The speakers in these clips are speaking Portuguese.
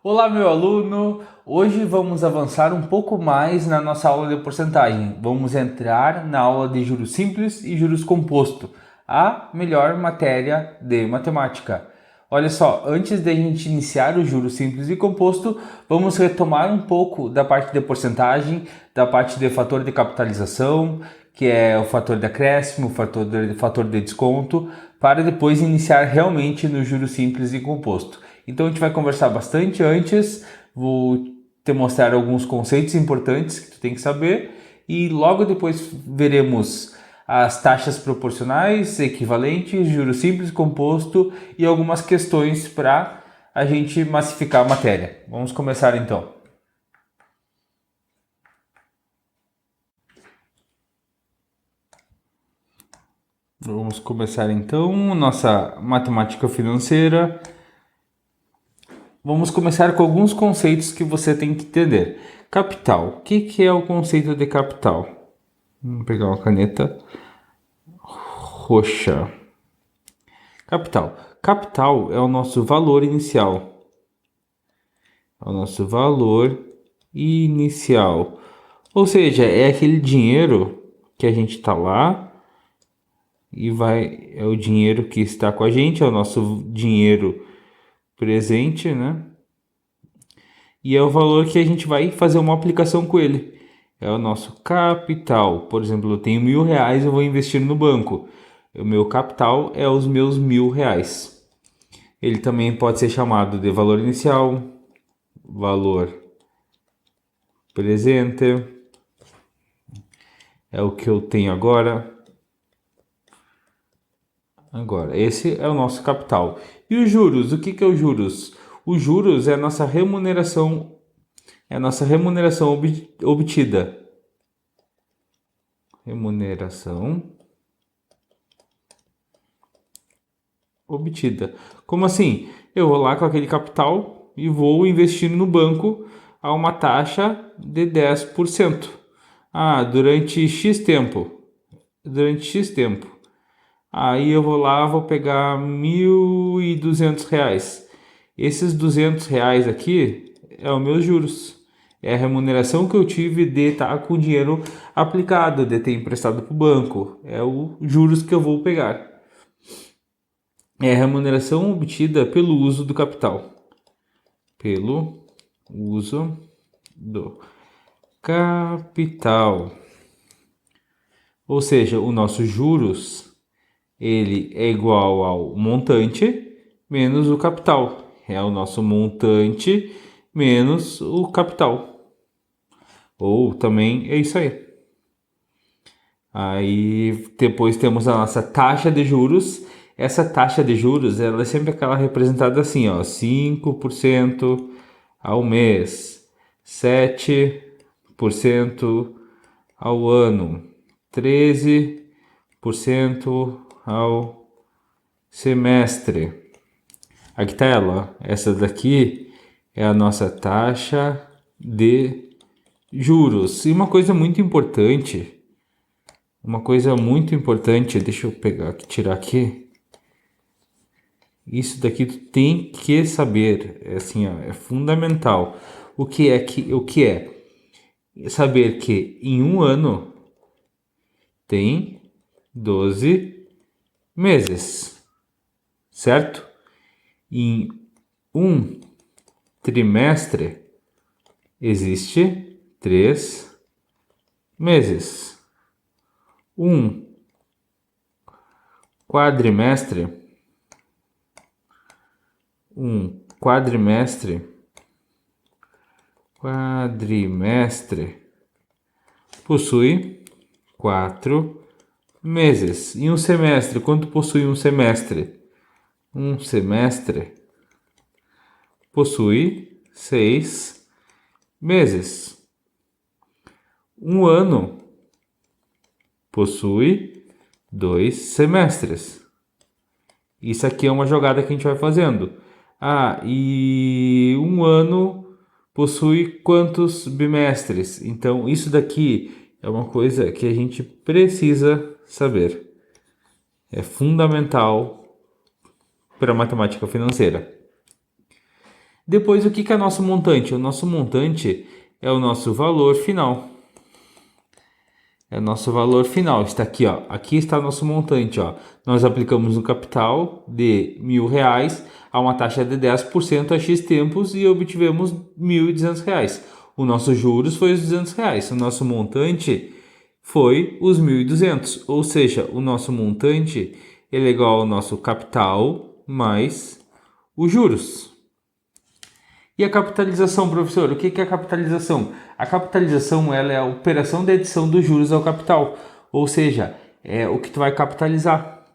Olá, meu aluno! Hoje vamos avançar um pouco mais na nossa aula de porcentagem. Vamos entrar na aula de juros simples e juros composto, a melhor matéria de matemática. Olha só, antes de a gente iniciar o juros simples e composto, vamos retomar um pouco da parte de porcentagem, da parte de fator de capitalização, que é o fator de acréscimo, o fator de desconto, para depois iniciar realmente no juros simples e composto. Então a gente vai conversar bastante antes, vou te mostrar alguns conceitos importantes que tu tem que saber e logo depois veremos as taxas proporcionais, equivalentes, juros simples, composto e algumas questões para a gente massificar a matéria. Vamos começar então. Vamos começar então nossa matemática financeira. Vamos começar com alguns conceitos que você tem que entender. Capital. O que é o conceito de capital? Vamos pegar uma caneta roxa. Capital. Capital é o nosso valor inicial. É o nosso valor inicial. Ou seja, é aquele dinheiro que a gente está lá e é o dinheiro que está com a gente, é o nosso dinheiro presente, né? E é o valor que a gente vai fazer uma aplicação com ele. É o nosso capital. Por exemplo, eu tenho R$ 1.000, eu vou investir no banco. O meu capital é os meus R$ 1.000. Ele também pode ser chamado de valor inicial, valor presente, é o que eu tenho agora. Esse é o nosso capital. E os juros? O que é os juros? Os juros é a nossa remuneração obtida. Remuneração obtida. Como assim? Eu vou lá com aquele capital e vou investir no banco a uma taxa de 10%. Durante X tempo. Durante X tempo. Aí eu vou lá, vou pegar R$ 1.200. Esses R$ 200 aqui é os meus juros. É a remuneração que eu tive de estar com o dinheiro aplicado, de ter emprestado para o banco. É o juros que eu vou pegar. É a remuneração obtida pelo uso do capital. Pelo uso do capital. Ou seja, o nosso juros ele é igual ao montante menos o capital. É o nosso montante menos o capital. Ou também é isso aí. Aí depois temos a nossa taxa de juros. Essa taxa de juros, ela é sempre aquela representada assim, ó, 5% ao mês, 7% ao ano, 13% ao semestre. Aqui tá ela, essa daqui é a nossa taxa de juros. E uma coisa muito importante, deixa eu pegar aqui, tirar aqui. Isso daqui tu tem que saber, é assim, ó, é fundamental. O que é? Saber que em um ano tem 12 meses, certo? Em um trimestre existe 3 meses. Um quadrimestre, um quadrimestre possui 4 meses. E um semestre, quanto possui um semestre? Um semestre possui 6 meses. Um ano possui 2 semestres. Isso aqui é uma jogada que a gente vai fazendo. E um ano possui quantos bimestres? Então, isso daqui é uma coisa que a gente precisa saber. É fundamental para a matemática financeira. Depois, o que é nosso montante? O nosso montante é o nosso valor final. É o nosso valor final. Está aqui, ó. Aqui está o nosso montante, ó. Nós aplicamos um capital de R$ 1.000 a uma taxa de 10% a X tempos e obtivemos R$ 1.200. O nosso juros foi os R$ 200. O nosso montante foi os 1.200. Ou seja, o nosso montante ele é igual ao nosso capital mais os juros. E a capitalização, professor? O que é a capitalização? A capitalização ela é a operação de adição dos juros ao capital, ou seja, é o que tu vai capitalizar.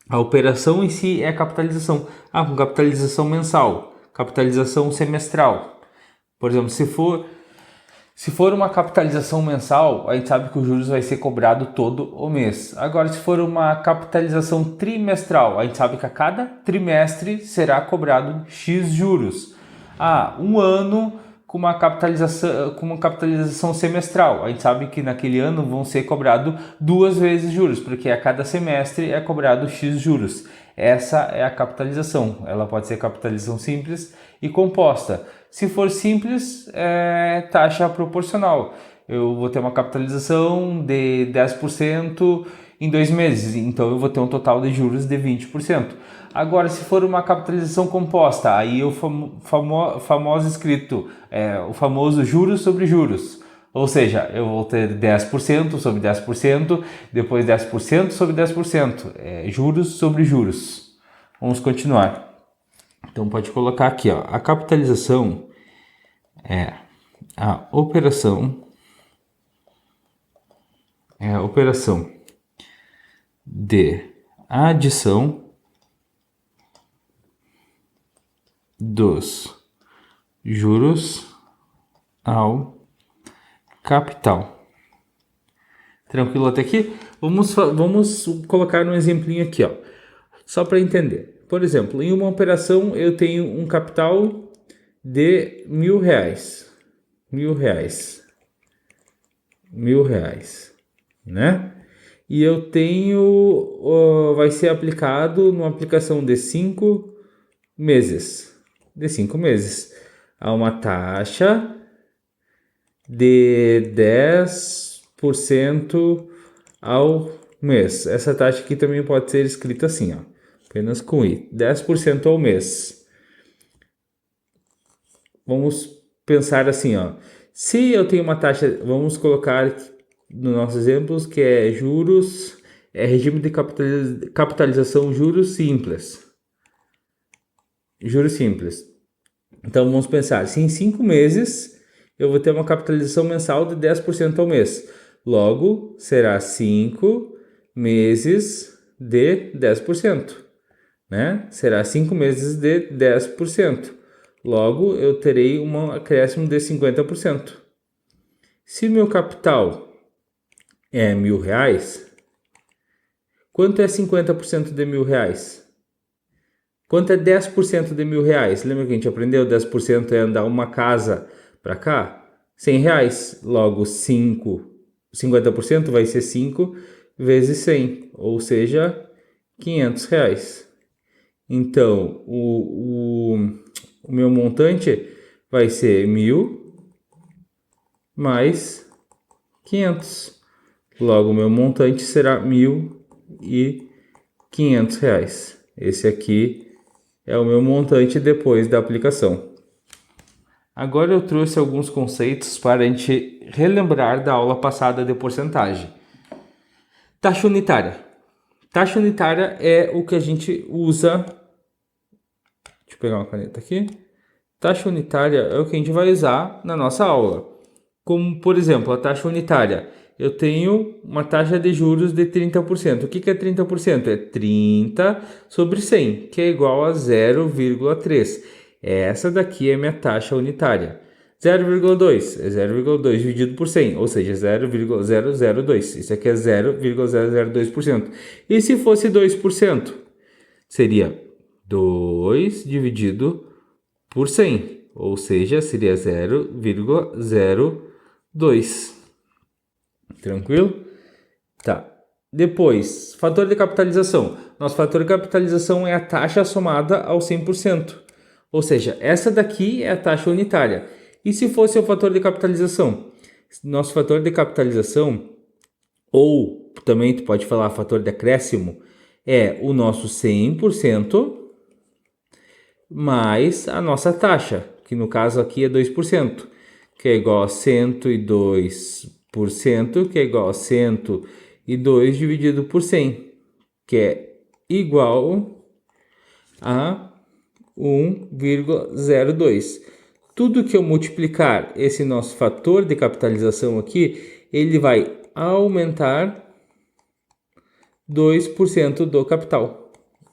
A operação em si é a capitalização. Com capitalização mensal, capitalização semestral. Por exemplo, se for uma capitalização mensal, a gente sabe que o juros vai ser cobrado todo o mês. Agora, se for uma capitalização trimestral, a gente sabe que a cada trimestre será cobrado X juros. Um ano com uma capitalização semestral. A gente sabe que naquele ano vão ser cobrados 2 vezes juros, porque a cada semestre é cobrado X juros. Essa é a capitalização. Ela pode ser capitalização simples e composta. Se for simples, é taxa proporcional. Eu vou ter uma capitalização de 10% em 2 meses, então eu vou ter um total de juros de 20%. Agora, se for uma capitalização composta, aí o famoso escrito, o famoso juros sobre juros. Ou seja, eu vou ter 10% sobre 10%, depois 10% sobre 10%. Juros sobre juros. Vamos continuar. Então, pode colocar aqui, ó, a capitalização é a operação de adição dos juros ao capital. Tranquilo até aqui? Vamos colocar um exemplinho aqui, ó, só para entender. Por exemplo, em uma operação eu tenho um capital de R$ 1.000, né? E eu tenho, vai ser aplicado numa aplicação de 5 meses, a uma taxa de 10% ao mês. Essa taxa aqui também pode ser escrita assim, ó, apenas com I, 10% ao mês. Vamos pensar assim, ó, se eu tenho uma taxa, vamos colocar nos nossos exemplos que é juros, regime de capitalização juros simples. Então vamos pensar, se em 5 meses eu vou ter uma capitalização mensal de 10% ao mês. Logo, será 5 meses de 10%, né? Será 5 meses de 10%. Logo, eu terei um acréscimo de 50%. Se meu capital é R$ 1.000, quanto é 50% de R$ 1.000? Quanto é 10% de R$ 1.000? Lembra que a gente aprendeu? 10% é andar uma casa para cá? R$ 100. Logo, 50% vai ser 5 vezes 100, ou seja, R$ 500. Então, o meu montante vai ser 1.000 mais 500. Logo, o meu montante será R$ 1.500. Esse aqui é o meu montante depois da aplicação. Agora eu trouxe alguns conceitos para a gente relembrar da aula passada de porcentagem. Taxa unitária. Taxa unitária é o que a gente usa. Deixa eu pegar uma caneta aqui. Taxa unitária é o que a gente vai usar na nossa aula. Como, por exemplo, a taxa unitária. Eu tenho uma taxa de juros de 30%. O que é 30%? É 30 sobre 100, que é igual a 0,3. Essa daqui é minha taxa unitária. 0,2 é 0,2 dividido por 100, ou seja, 0,002. Isso aqui é 0,002%. E se fosse 2%? Seria 2 dividido por 100, ou seja, seria 0,02. Tranquilo? Tá. Depois, fator de capitalização. Nosso fator de capitalização é a taxa somada ao 100%. Ou seja, essa daqui é a taxa unitária. E se fosse o fator de capitalização? Nosso fator de capitalização, ou também tu pode falar fator de acréscimo, é o nosso 100% mais a nossa taxa, que no caso aqui é 2%, que é igual a 102%, que é igual a 102 dividido por 100, que é igual a 1,02. Tudo que eu multiplicar esse nosso fator de capitalização aqui, ele vai aumentar 2% do capital.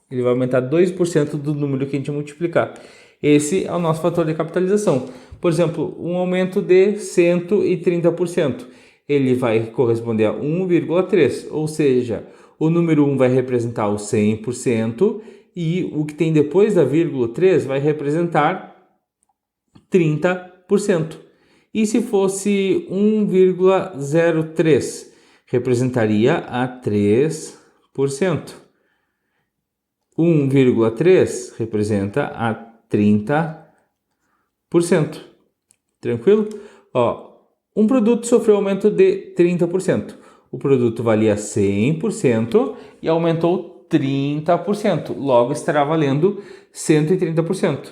Ele vai aumentar 2% do número que a gente multiplicar. Esse é o nosso fator de capitalização. Por exemplo, um aumento de 130%. Ele vai corresponder a 1,3. Ou seja, o número 1 vai representar o 100% e o que tem depois da vírgula 3 vai representar 30%. E se fosse 1,03, representaria a 3%. 1,3 representa a 30%. Tranquilo? Ó, um produto sofreu aumento de 30%. O produto valia 100% e aumentou 30%. Logo, estará valendo 130%.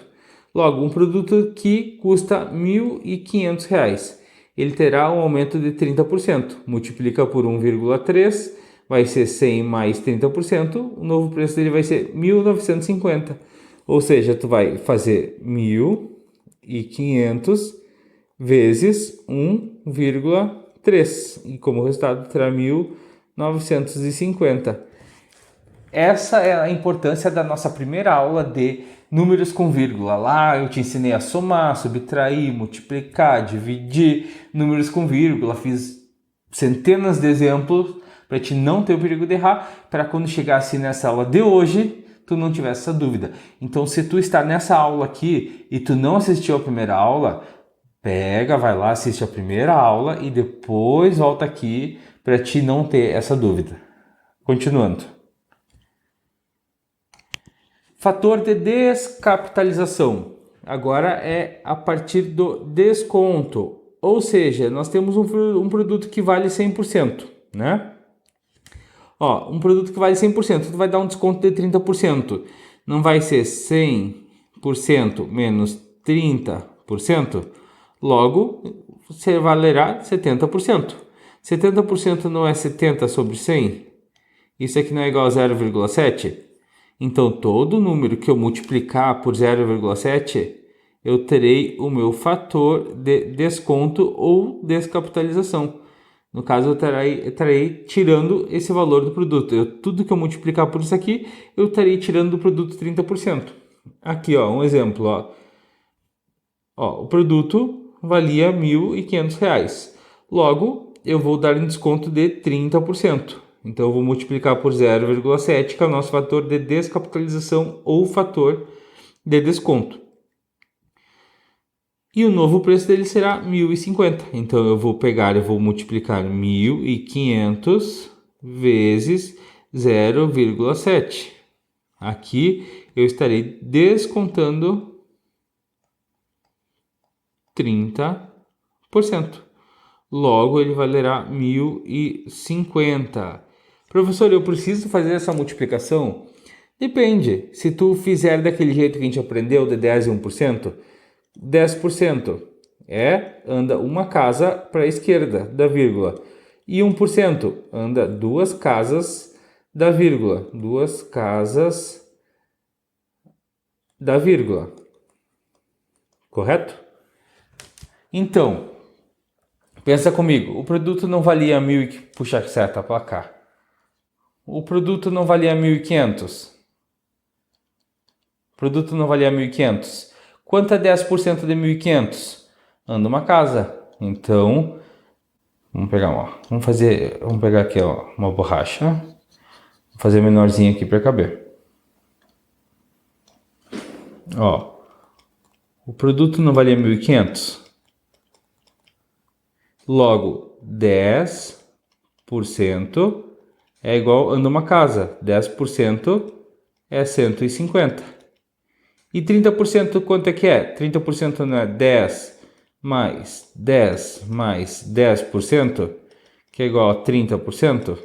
Logo, um produto que custa R$ 1.500, ele terá um aumento de 30%. Multiplica por 1,3, vai ser 100 mais 30%. O novo preço dele vai ser 1.950. Ou seja, tu vai fazer 1.500 vezes 1,3. E como resultado terá 1.950. Essa é a importância da nossa primeira aula de números com vírgula. Lá eu te ensinei a somar, subtrair, multiplicar, dividir números com vírgula. Fiz centenas de exemplos para te não ter o perigo de errar, para quando chegasse nessa aula de hoje, tu não tivesse essa dúvida. Então, se tu está nessa aula aqui e tu não assistiu a primeira aula, vai lá, assiste a primeira aula e depois volta aqui para te não ter essa dúvida. Continuando. Fator de descapitalização. Agora é a partir do desconto. Ou seja, nós temos um produto que vale 100%, né? Ó, um produto que vale 100%, tu vai dar um desconto de 30%. Não vai ser 100% menos 30%? Logo, você valerá 70%. 70% não é 70 sobre 100? Isso aqui não é igual a 0,7? Então, todo número que eu multiplicar por 0,7, eu terei o meu fator de desconto ou descapitalização. No caso, eu estarei tirando esse valor do produto. Tudo que eu multiplicar por isso aqui, eu estarei tirando do produto 30%. Aqui, ó, um exemplo. O produto valia R$ 1.500. Logo, eu vou dar um desconto de 30%. Então, eu vou multiplicar por 0,7, que é o nosso fator de descapitalização ou fator de desconto. E o novo preço dele será 1.050. Então, eu vou multiplicar 1.500 vezes 0,7. Aqui, eu estarei descontando 30%. Logo, ele valerá 1.050. Professor, eu preciso fazer essa multiplicação? Depende. Se tu fizer daquele jeito que a gente aprendeu, de 10 e 1%, 10% anda uma casa para a esquerda da vírgula. E 1% anda duas casas da vírgula. Duas casas da vírgula. Correto? Então, pensa comigo. O produto não valia 1.000... Puxa a seta para cá. O produto não valia 1.500. O produto não valia 1.500. Quanto é 10% de 1.500? Anda uma casa. Então, vamos pegar aqui, ó, uma borracha. Vou fazer menorzinho aqui para caber. Ó, o produto não valia 1.500. Logo, 10% é igual anda uma casa. 10% é 150. E 30% quanto é que é? 30% não é 10 mais 10 mais 10%, que é igual a 30%.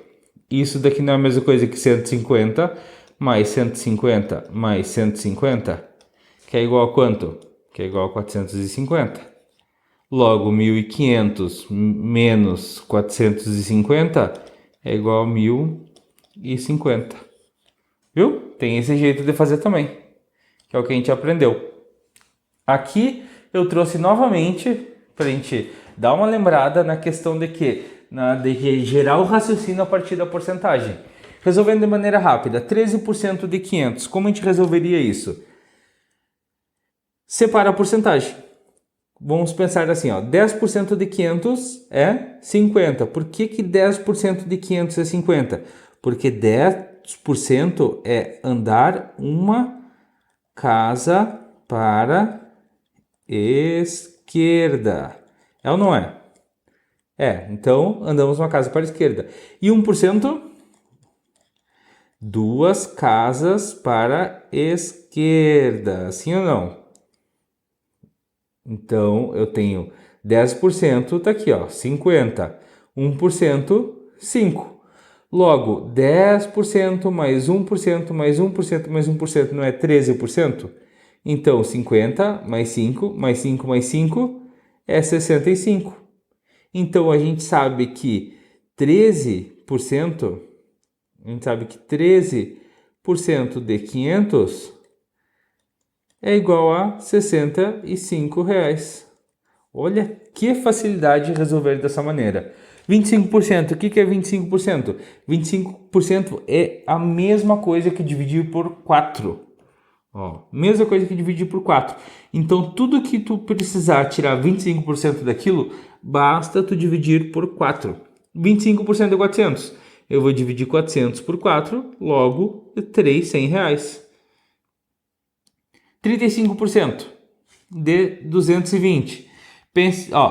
Isso daqui não é a mesma coisa que 150 mais 150 mais 150, que é igual a quanto? Que é igual a 450. Logo, 1.500 menos 450 é igual a 1.050. Viu? Tem esse jeito de fazer também, que é o que a gente aprendeu. Aqui eu trouxe novamente para a gente dar uma lembrada na questão de de gerar o raciocínio a partir da porcentagem. Resolvendo de maneira rápida, 13% de 500, como a gente resolveria isso? Separa a porcentagem. Vamos pensar assim, ó, 10% de 500 é 50. Por que 10% de 500 é 50? Porque 10% é andar uma casa para esquerda. É ou não é? É, então andamos uma casa para a esquerda. E 1%? Duas casas para a esquerda. Sim ou não? Então eu tenho 10%, tá aqui, ó, 50. 1%, 5. Logo, 10% mais 1% mais 1% mais 1% não é 13%? Então, 50 mais 5 mais 5 mais 5 é 65. Então, a gente sabe que 13%, a gente sabe que 13% de 500 é igual a 65 reais. Olha que facilidade de resolver dessa maneira. 25%, o que é 25%? 25% é a mesma coisa que dividir por 4. Ó, mesma coisa que dividir por 4. Então, tudo que tu precisar tirar 25% daquilo, basta tu dividir por 4. 25% é 400. Eu vou dividir 400 por 4, logo, 3, 100 reais. 35% de 220.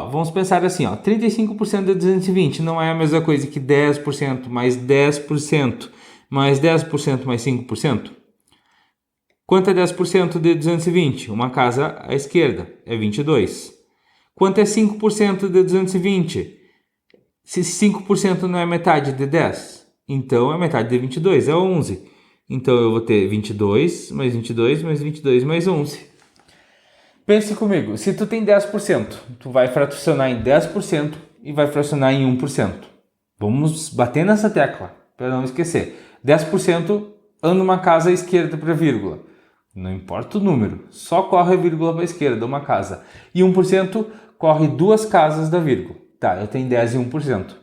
Vamos pensar assim, ó, 35% de 220 não é a mesma coisa que 10% mais 10% mais 10% mais 5%? Quanto é 10% de 220? Uma casa à esquerda, é 22. Quanto é 5% de 220? Se 5% não é metade de 10, então é metade de 22, é 11. Então eu vou ter 22 mais 22 mais 22 mais 11. Pense comigo, se tu tem 10%, tu vai fracionar em 10% e vai fracionar em 1%. Vamos bater nessa tecla, para não esquecer. 10% anda uma casa à esquerda para vírgula. Não importa o número, só corre a vírgula para a esquerda, uma casa. E 1% corre duas casas da vírgula. Tá, eu tenho 10 e 1%.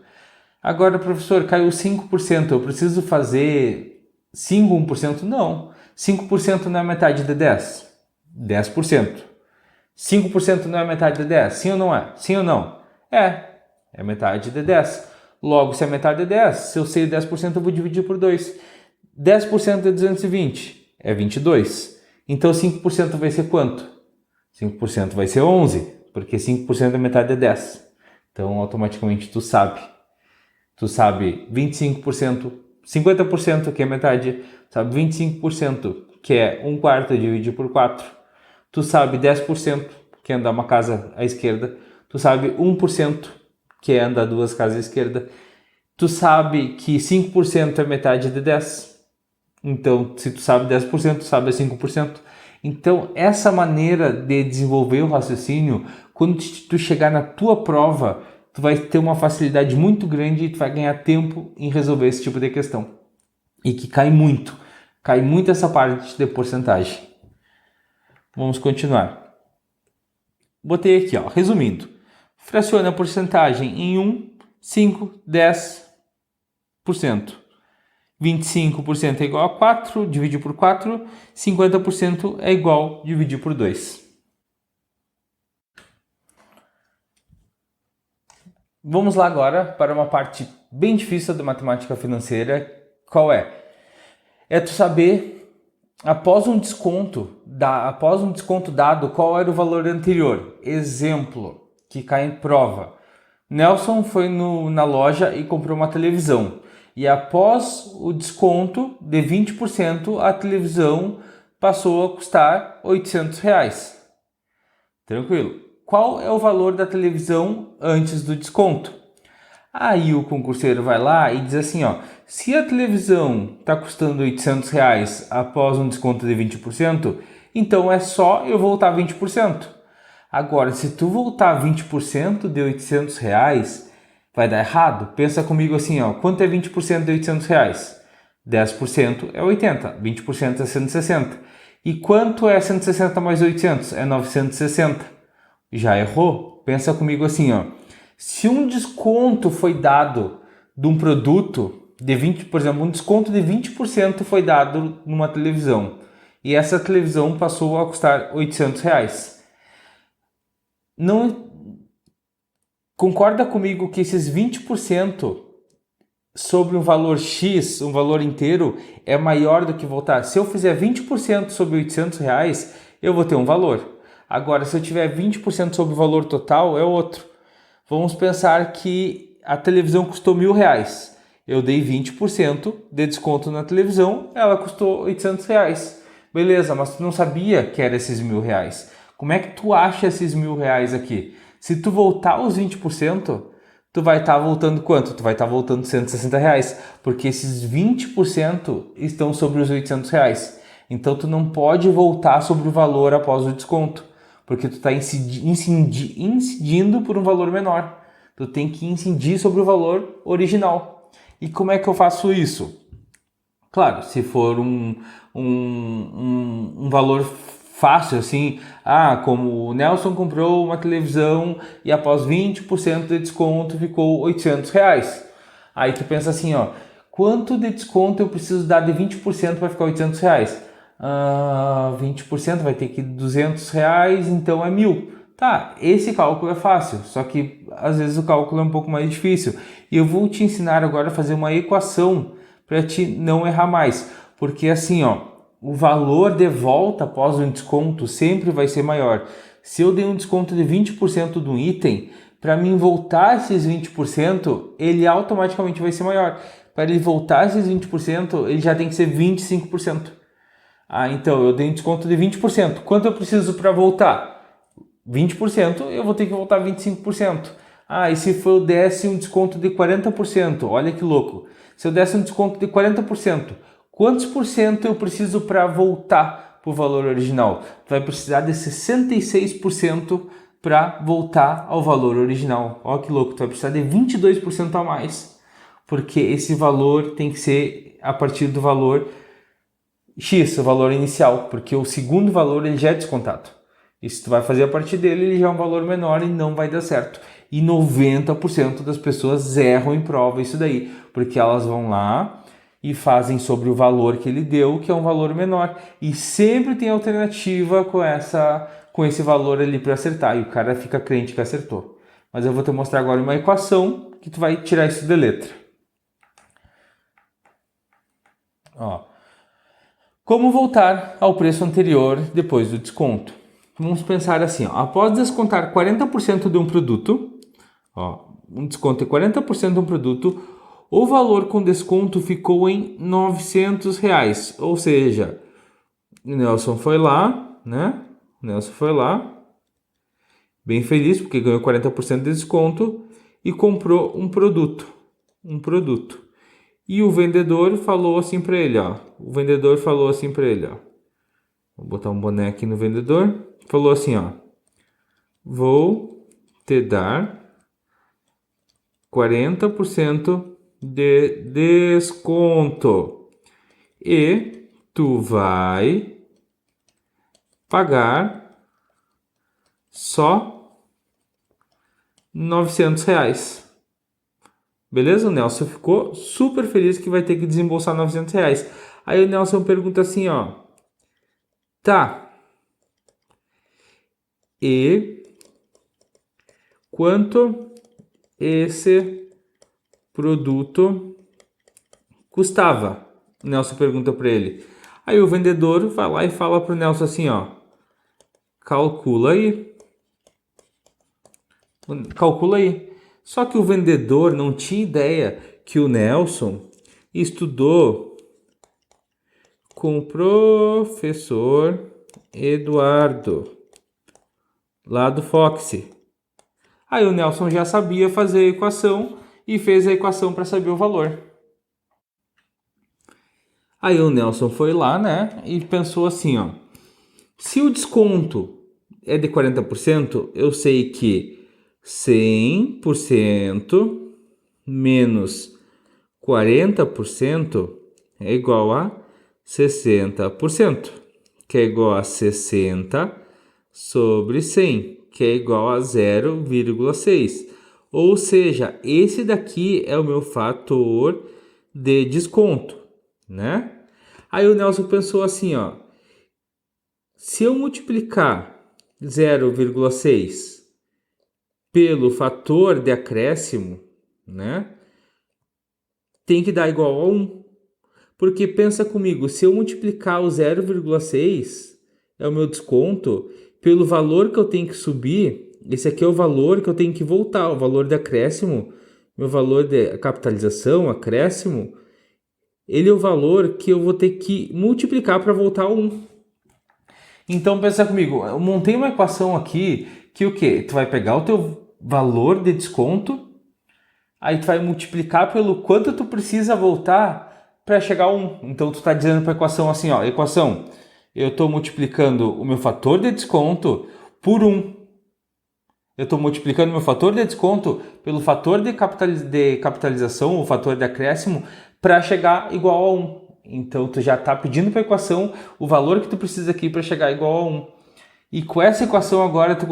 Agora, professor, caiu 5%, eu preciso fazer 5, 1%? Não. 5% não é metade de 10. 10%. 5% não é metade de 10? Sim ou não é? Sim ou não? É metade de 10. Logo, se é metade de 10, se eu sei 10%, eu vou dividir por 2. 10% de 220 é 22. Então 5% vai ser quanto? 5% vai ser 11, porque 5% é metade de 10. Então automaticamente tu sabe. Tu sabe 25%, 50% que é metade, sabe 25% que é 1/4 dividido por 4. Tu sabe 10% que é andar uma casa à esquerda. Tu sabe 1% que é andar duas casas à esquerda. Tu sabe que 5% é metade de 10. Então, se tu sabe 10%, tu sabe 5%. Então, essa maneira de desenvolver o raciocínio, quando tu chegar na tua prova, tu vai ter uma facilidade muito grande e tu vai ganhar tempo em resolver esse tipo de questão. E que cai muito essa parte de porcentagem. Vamos continuar. Botei aqui, ó, resumindo. Fraciona a porcentagem em 1, 5, 10%. 25% é igual a 4, dividir por 4. 50% é igual a dividir por 2. Vamos lá agora para uma parte bem difícil da matemática financeira. Qual é? É tu saber, após um desconto dado, qual era o valor anterior. Exemplo, que cai em prova. Nelson foi na loja e comprou uma televisão. E após o desconto de 20%, a televisão passou a custar R$ 800. Tranquilo. Qual é o valor da televisão antes do desconto? Aí o concurseiro vai lá e diz assim, ó, se a televisão está custando R$ 800 após um desconto de 20%, então é só eu voltar 20%. Agora, se tu voltar 20% de R$ 800, vai dar errado. Pensa comigo assim, ó, quanto é 20% de R$ 800? 10% é 80, 20% é 160. E quanto é 160 mais 800? É 960. Já errou? Pensa comigo assim, ó. Se um desconto foi dado de um produto de 20, por exemplo, um desconto de 20% foi dado numa televisão e essa televisão passou a custar R$ 800. Não concorda comigo que esses 20% sobre um valor X, um valor inteiro, é maior do que voltar? Se eu fizer 20% sobre R$ 800, eu vou ter um valor. Agora, se eu tiver 20% sobre o valor total, é outro. Vamos pensar que a televisão custou R$ 1.000. Eu dei 20% de desconto na televisão, ela custou R$ 800. Beleza, mas tu não sabia que era esses R$ 1.000. Como é que tu acha esses R$ 1.000 aqui? Se tu voltar os 20%, tu vai estar voltando quanto? Tu vai estar voltando R$ 160, porque esses 20% estão sobre os R$ 800. Então tu não pode voltar sobre o valor após o desconto, porque tu está incidindo por um valor menor. Tu tem que incidir sobre o valor original. E como é que eu faço isso? Claro, se for um valor fácil, assim, como o Nelson comprou uma televisão e após 20% de desconto ficou R$ 800. Aí tu pensa assim, ó, quanto de desconto eu preciso dar de 20% para ficar R$ 800? 20% vai ter que ir R$ 200, então é 1.000. Tá, esse cálculo é fácil, só que às vezes o cálculo é um pouco mais difícil. E eu vou te ensinar agora a fazer uma equação para te não errar mais. Porque assim, ó, o valor de volta após um desconto sempre vai ser maior. Se eu dei um desconto de 20% de um item, para mim voltar esses 20%, ele automaticamente vai ser maior. Para ele voltar esses 20%, ele já tem que ser 25%. Então eu dei um desconto de 20%. Quanto eu preciso para voltar? 20%, eu vou ter que voltar 25%. E se eu desse um desconto de 40%, olha que louco. Se eu desse um desconto de 40%, quantos por cento eu preciso para voltar para o valor original? Tu vai precisar de 66% para voltar ao valor original. Olha que louco, tu vai precisar de 22% a mais, porque esse valor tem que ser a partir do valor X, o valor inicial, porque o segundo valor ele já é descontado. E se tu vai fazer a partir dele, ele já é um valor menor e não vai dar certo. E 90% das pessoas erram em prova isso daí, porque elas vão lá e fazem sobre o valor que ele deu, que é um valor menor. E sempre tem alternativa com esse valor ali para acertar. E o cara fica crente que acertou. Mas eu vou te mostrar agora uma equação que tu vai tirar isso de letra. Como voltar ao preço anterior depois do desconto? Vamos pensar assim, após descontar 40% de um produto, um desconto de 40% de um produto, o valor com desconto ficou em R$ 900. Ou seja, o Nelson foi lá, né? O Nelson foi lá, bem feliz porque ganhou 40% de desconto e comprou um produto. E o vendedor falou assim para ele, Vou botar um boné aqui no vendedor. Falou assim, vou te dar 40% de desconto e tu vai pagar só R$ 900. Beleza? O Nelson ficou super feliz que vai ter que desembolsar R$ 900. Aí o Nelson pergunta assim, tá, e quanto esse produto custava? O Nelson pergunta para ele. Aí o vendedor vai lá e fala para o Nelson assim, calcula aí. Só que o vendedor não tinha ideia que o Nelson estudou com o professor Eduardo, lá do Foxy. Aí o Nelson já sabia fazer a equação e fez a equação para saber o valor. Aí o Nelson foi lá, né, e pensou assim, ó. Se o desconto é de 40%, eu sei que 100% menos 40% é igual a 60%, que é igual a 60 sobre 100, que é igual a 0,6. Ou seja, esse daqui é o meu fator de desconto, né? Aí o Nelson pensou assim, ó. Se eu multiplicar 0,6 pelo fator de acréscimo, né, tem que dar igual a 1. Porque pensa comigo, se eu multiplicar o 0,6, é o meu desconto, pelo valor que eu tenho que subir, esse aqui é o valor que eu tenho que voltar, o valor de acréscimo, meu valor de capitalização, acréscimo, ele é o valor que eu vou ter que multiplicar para voltar a 1. Então pensa comigo, eu montei uma equação aqui que o quê? Tu vai pegar o teu valor de desconto, aí tu vai multiplicar pelo quanto tu precisa voltar para chegar a 1. Então tu está dizendo para a equação assim, ó, equação, eu estou multiplicando o meu fator de desconto por 1. Eu estou multiplicando o meu fator de desconto pelo fator de capitalização, o fator de acréscimo, para chegar igual a 1. Então, tu já está pedindo para a equação o valor que tu precisa aqui para chegar igual a 1. E com essa equação agora tu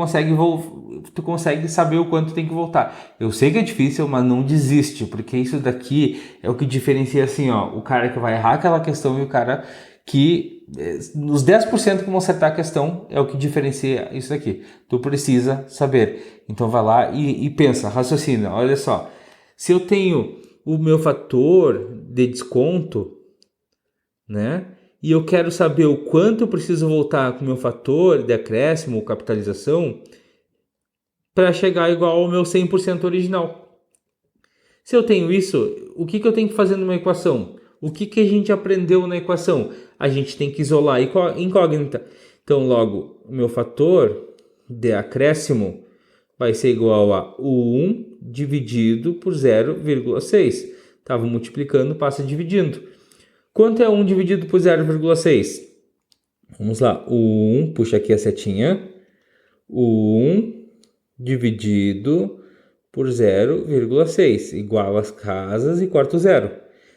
consegue saber o quanto tem que voltar. Eu sei que é difícil, mas não desiste, porque isso daqui é o que diferencia assim, ó, o cara que vai errar aquela questão e o cara que nos 10% que vão acertar a questão é o que diferencia isso daqui. Tu precisa saber. Então vai lá e pensa, raciocina. Olha só, se eu tenho o meu fator de desconto, né? E eu quero saber o quanto eu preciso voltar com o meu fator de acréscimo ou capitalização para chegar igual ao meu 100% original. Se eu tenho isso, o que eu tenho que fazer numa equação? O que a gente aprendeu na equação? A gente tem que isolar a incógnita. Então, logo, o meu fator de acréscimo vai ser igual a 1 dividido por 0,6. Estava multiplicando, passa dividindo. Quanto é 1 dividido por 0,6? Vamos lá. O 1, puxa aqui a setinha. O 1 dividido por 0,6. Igual às casas e corta o 0.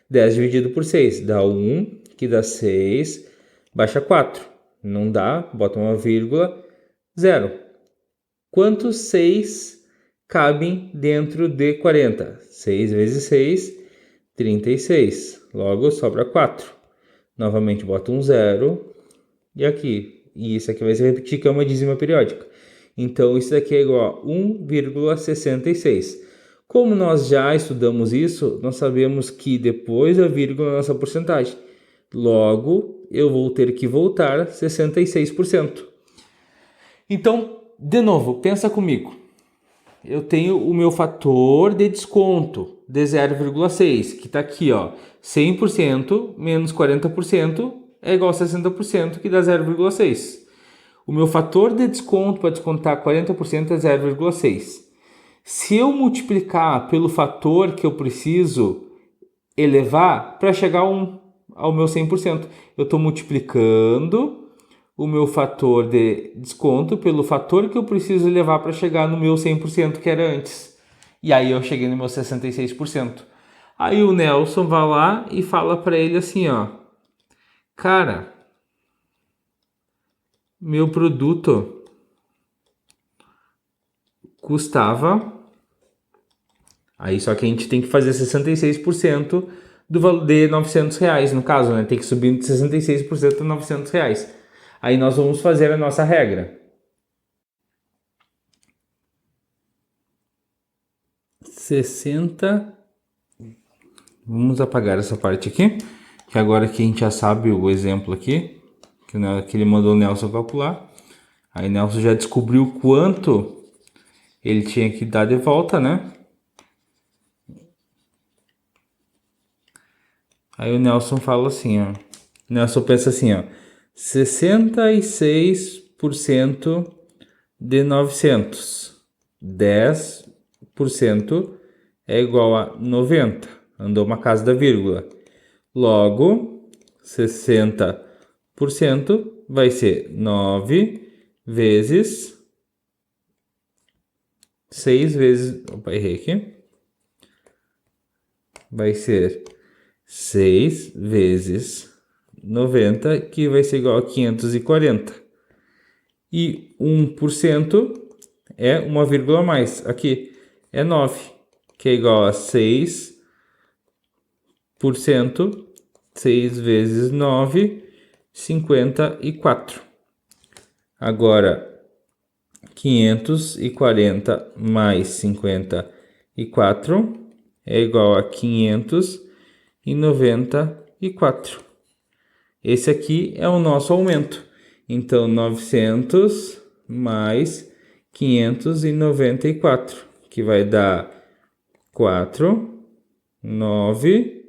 10 dividido por 6 dá 1, que dá 6. Baixa 4. Não dá, bota uma vírgula, 0. Quantos 6 cabem dentro de 40? 6 vezes 6, 36. Logo, sobra 4. Novamente, bota um 0. E aqui. E isso aqui vai se repetir, que é uma dízima periódica. Então, isso daqui é igual a 1,66. Como nós já estudamos isso, nós sabemos que depois da vírgula é a nossa porcentagem. Logo, eu vou ter que voltar 66%. Então, de novo, pensa comigo. Eu tenho o meu fator de desconto de 0,6, que está aqui, ó. 100% menos 40% é igual a 60%, que dá 0,6. O meu fator de desconto para descontar 40% é 0,6. Se eu multiplicar pelo fator que eu preciso elevar para chegar ao meu 100%, eu estou multiplicando o meu fator de desconto pelo fator que eu preciso levar para chegar no meu 100% que era antes. E aí eu cheguei no meu 66%. Aí o Nelson vai lá e fala para ele assim, ó. Cara, meu produto custava... Aí só que a gente tem que fazer 66% do valor de R$900, no caso, né? Tem que subir de 66% a R$900. Aí nós vamos fazer a nossa regra. 60. Vamos apagar essa parte aqui, que agora que a gente já sabe o exemplo aqui, que ele mandou o Nelson calcular. Aí o Nelson já descobriu quanto ele tinha que dar de volta, né? Aí o Nelson fala assim, ó. Nós só pensa assim, ó, 66% de 900, 10% é igual a 90, andou uma casa da vírgula. Logo, 60% vai ser 9 vezes 6 vezes... Opa, errei aqui. Vai ser 6 vezes 90, que vai ser igual a 540. E 1% é uma vírgula a mais. Aqui é 9, que é igual a 6%. 6 vezes 9, 54. Agora, 540 mais 54 é igual a 594. Esse aqui é o nosso aumento. Então, 900 mais 594, que vai dar 4, 9,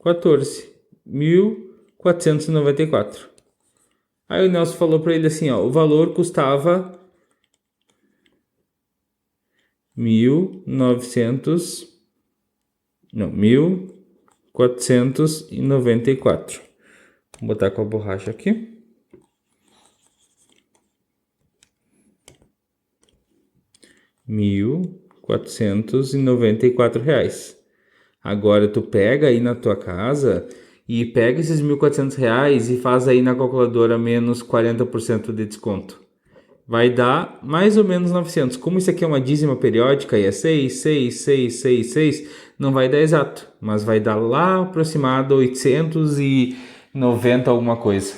14. 1.494. Aí o Nelson falou para ele assim, ó, o valor custava 1.494. Vou botar com a borracha aqui. R$ 1.494. Agora tu pega aí na tua casa e pega esses R$ 1.400 e faz aí na calculadora menos 40% de desconto. Vai dar mais ou menos 900. Como isso aqui é uma dízima periódica e é 6, 6, 6, 6, 6, não vai dar exato, mas vai dar lá aproximado 890 alguma coisa.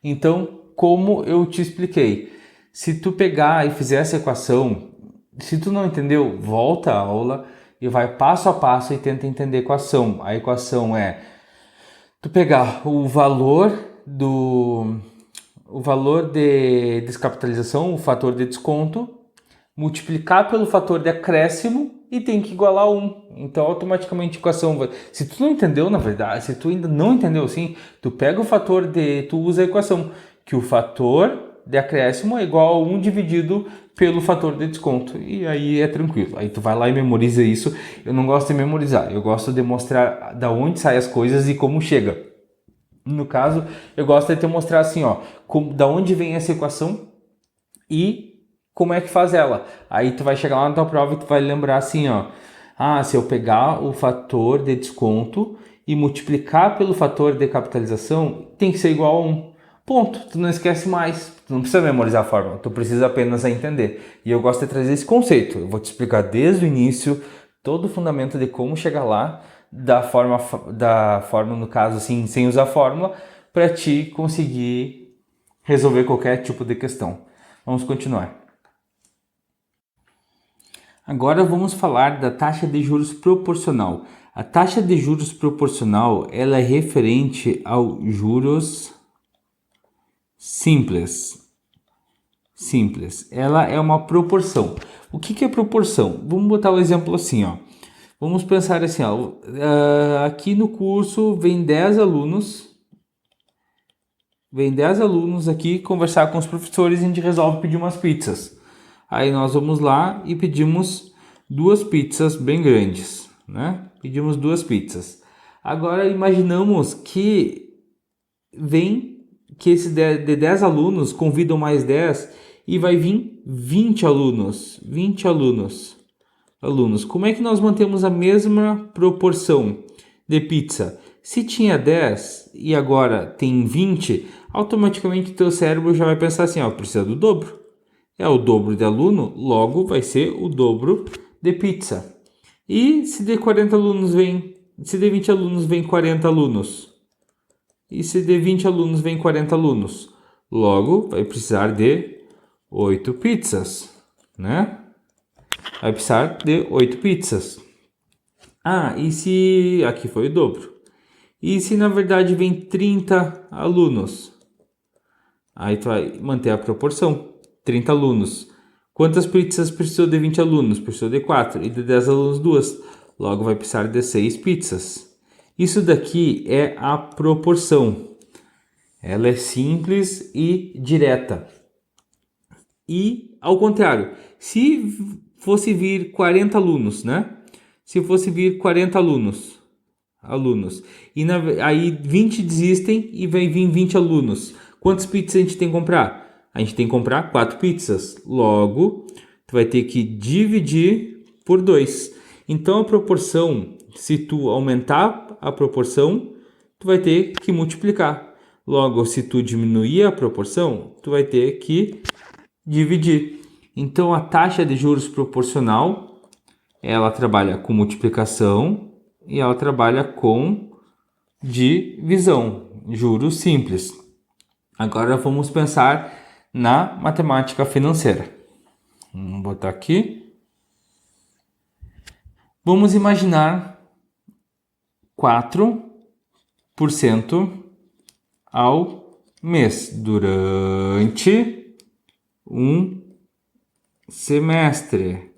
Então, como eu te expliquei, se tu pegar e fizer essa equação, se tu não entendeu, volta à aula e vai passo a passo e tenta entender a equação. A equação é tu pegar o valor de descapitalização, o fator de desconto, multiplicar pelo fator de acréscimo e tem que igualar 1. Então, automaticamente a equação vai... Se tu não entendeu, na verdade, se tu ainda não entendeu assim, tu pega o fator de... Tu usa a equação que o fator de acréscimo é igual a 1 dividido pelo fator de desconto. E aí é tranquilo. Aí tu vai lá e memoriza isso. Eu não gosto de memorizar. Eu gosto de mostrar da onde saem as coisas e como chega. No caso, eu gosto de te mostrar assim, ó, da onde vem essa equação e como é que faz ela. Aí tu vai chegar lá na tua prova e tu vai lembrar assim, ó, se eu pegar o fator de desconto e multiplicar pelo fator de capitalização, tem que ser igual a 1. Ponto. Tu não esquece mais. Tu não precisa memorizar a fórmula. Tu precisa apenas entender. E eu gosto de trazer esse conceito. Eu vou te explicar desde o início todo o fundamento de como chegar lá, da forma no caso assim, sem usar fórmula, para te conseguir resolver qualquer tipo de questão. Vamos continuar. Agora vamos falar da taxa de juros proporcional. A taxa de juros proporcional, ela é referente ao juros simples. Ela é uma proporção. O que é proporção? Vamos botar o exemplo assim, ó. Vamos pensar assim, ó, aqui no curso vem 10 alunos aqui conversar com os professores e a gente resolve pedir umas pizzas. Aí nós vamos lá e pedimos 2 pizzas bem grandes, né? Pedimos 2 pizzas. Agora imaginamos que esse de 10 alunos convidam mais 10 e vai vir 20 alunos. Como é que nós mantemos a mesma proporção de pizza? Se tinha 10 e agora tem 20, automaticamente teu cérebro já vai pensar assim, precisa do dobro. É o dobro de aluno, logo vai ser o dobro de pizza. E se de 40 alunos se de 20 alunos vem 40 alunos? E se de 20 alunos vem 40 alunos? Logo vai precisar de 8 pizzas, né? Vai precisar de 8 pizzas. E se... Aqui foi o dobro. E se na verdade vem 30 alunos? Aí tu vai manter a proporção. 30 alunos. Quantas pizzas precisou de 20 alunos? Precisou de 4. E de 10 alunos, 2. Logo vai precisar de 6 pizzas. Isso daqui é a proporção. Ela é simples e direta. E ao contrário, se fosse vir 40 alunos, né? Se fosse vir 40 alunos, e aí 20 desistem e vai vir 20 alunos. Quantas pizzas a gente tem que comprar? A gente tem que comprar 4 pizzas. Logo, tu vai ter que dividir por 2. Então a proporção, se tu aumentar a proporção, tu vai ter que multiplicar. Logo, se tu diminuir a proporção, tu vai ter que dividir. Então a taxa de juros proporcional, ela trabalha com multiplicação e ela trabalha com divisão, juros simples. Agora vamos pensar na matemática financeira. Vamos botar aqui. Vamos imaginar 4% ao mês durante um semestre.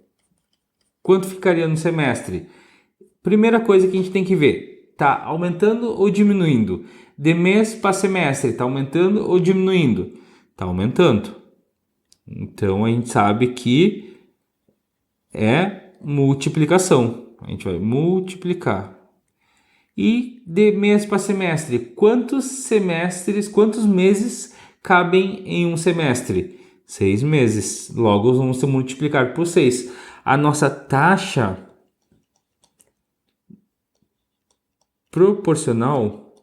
Quanto ficaria no semestre? Primeira coisa que a gente tem que ver, tá aumentando ou diminuindo? De mês para semestre, tá aumentando ou diminuindo? Tá aumentando. Então a gente sabe que é multiplicação. A gente vai multiplicar. E de mês para semestre, quantos meses cabem em um semestre? 6 meses. Logo, vamos multiplicar por 6. A nossa taxa proporcional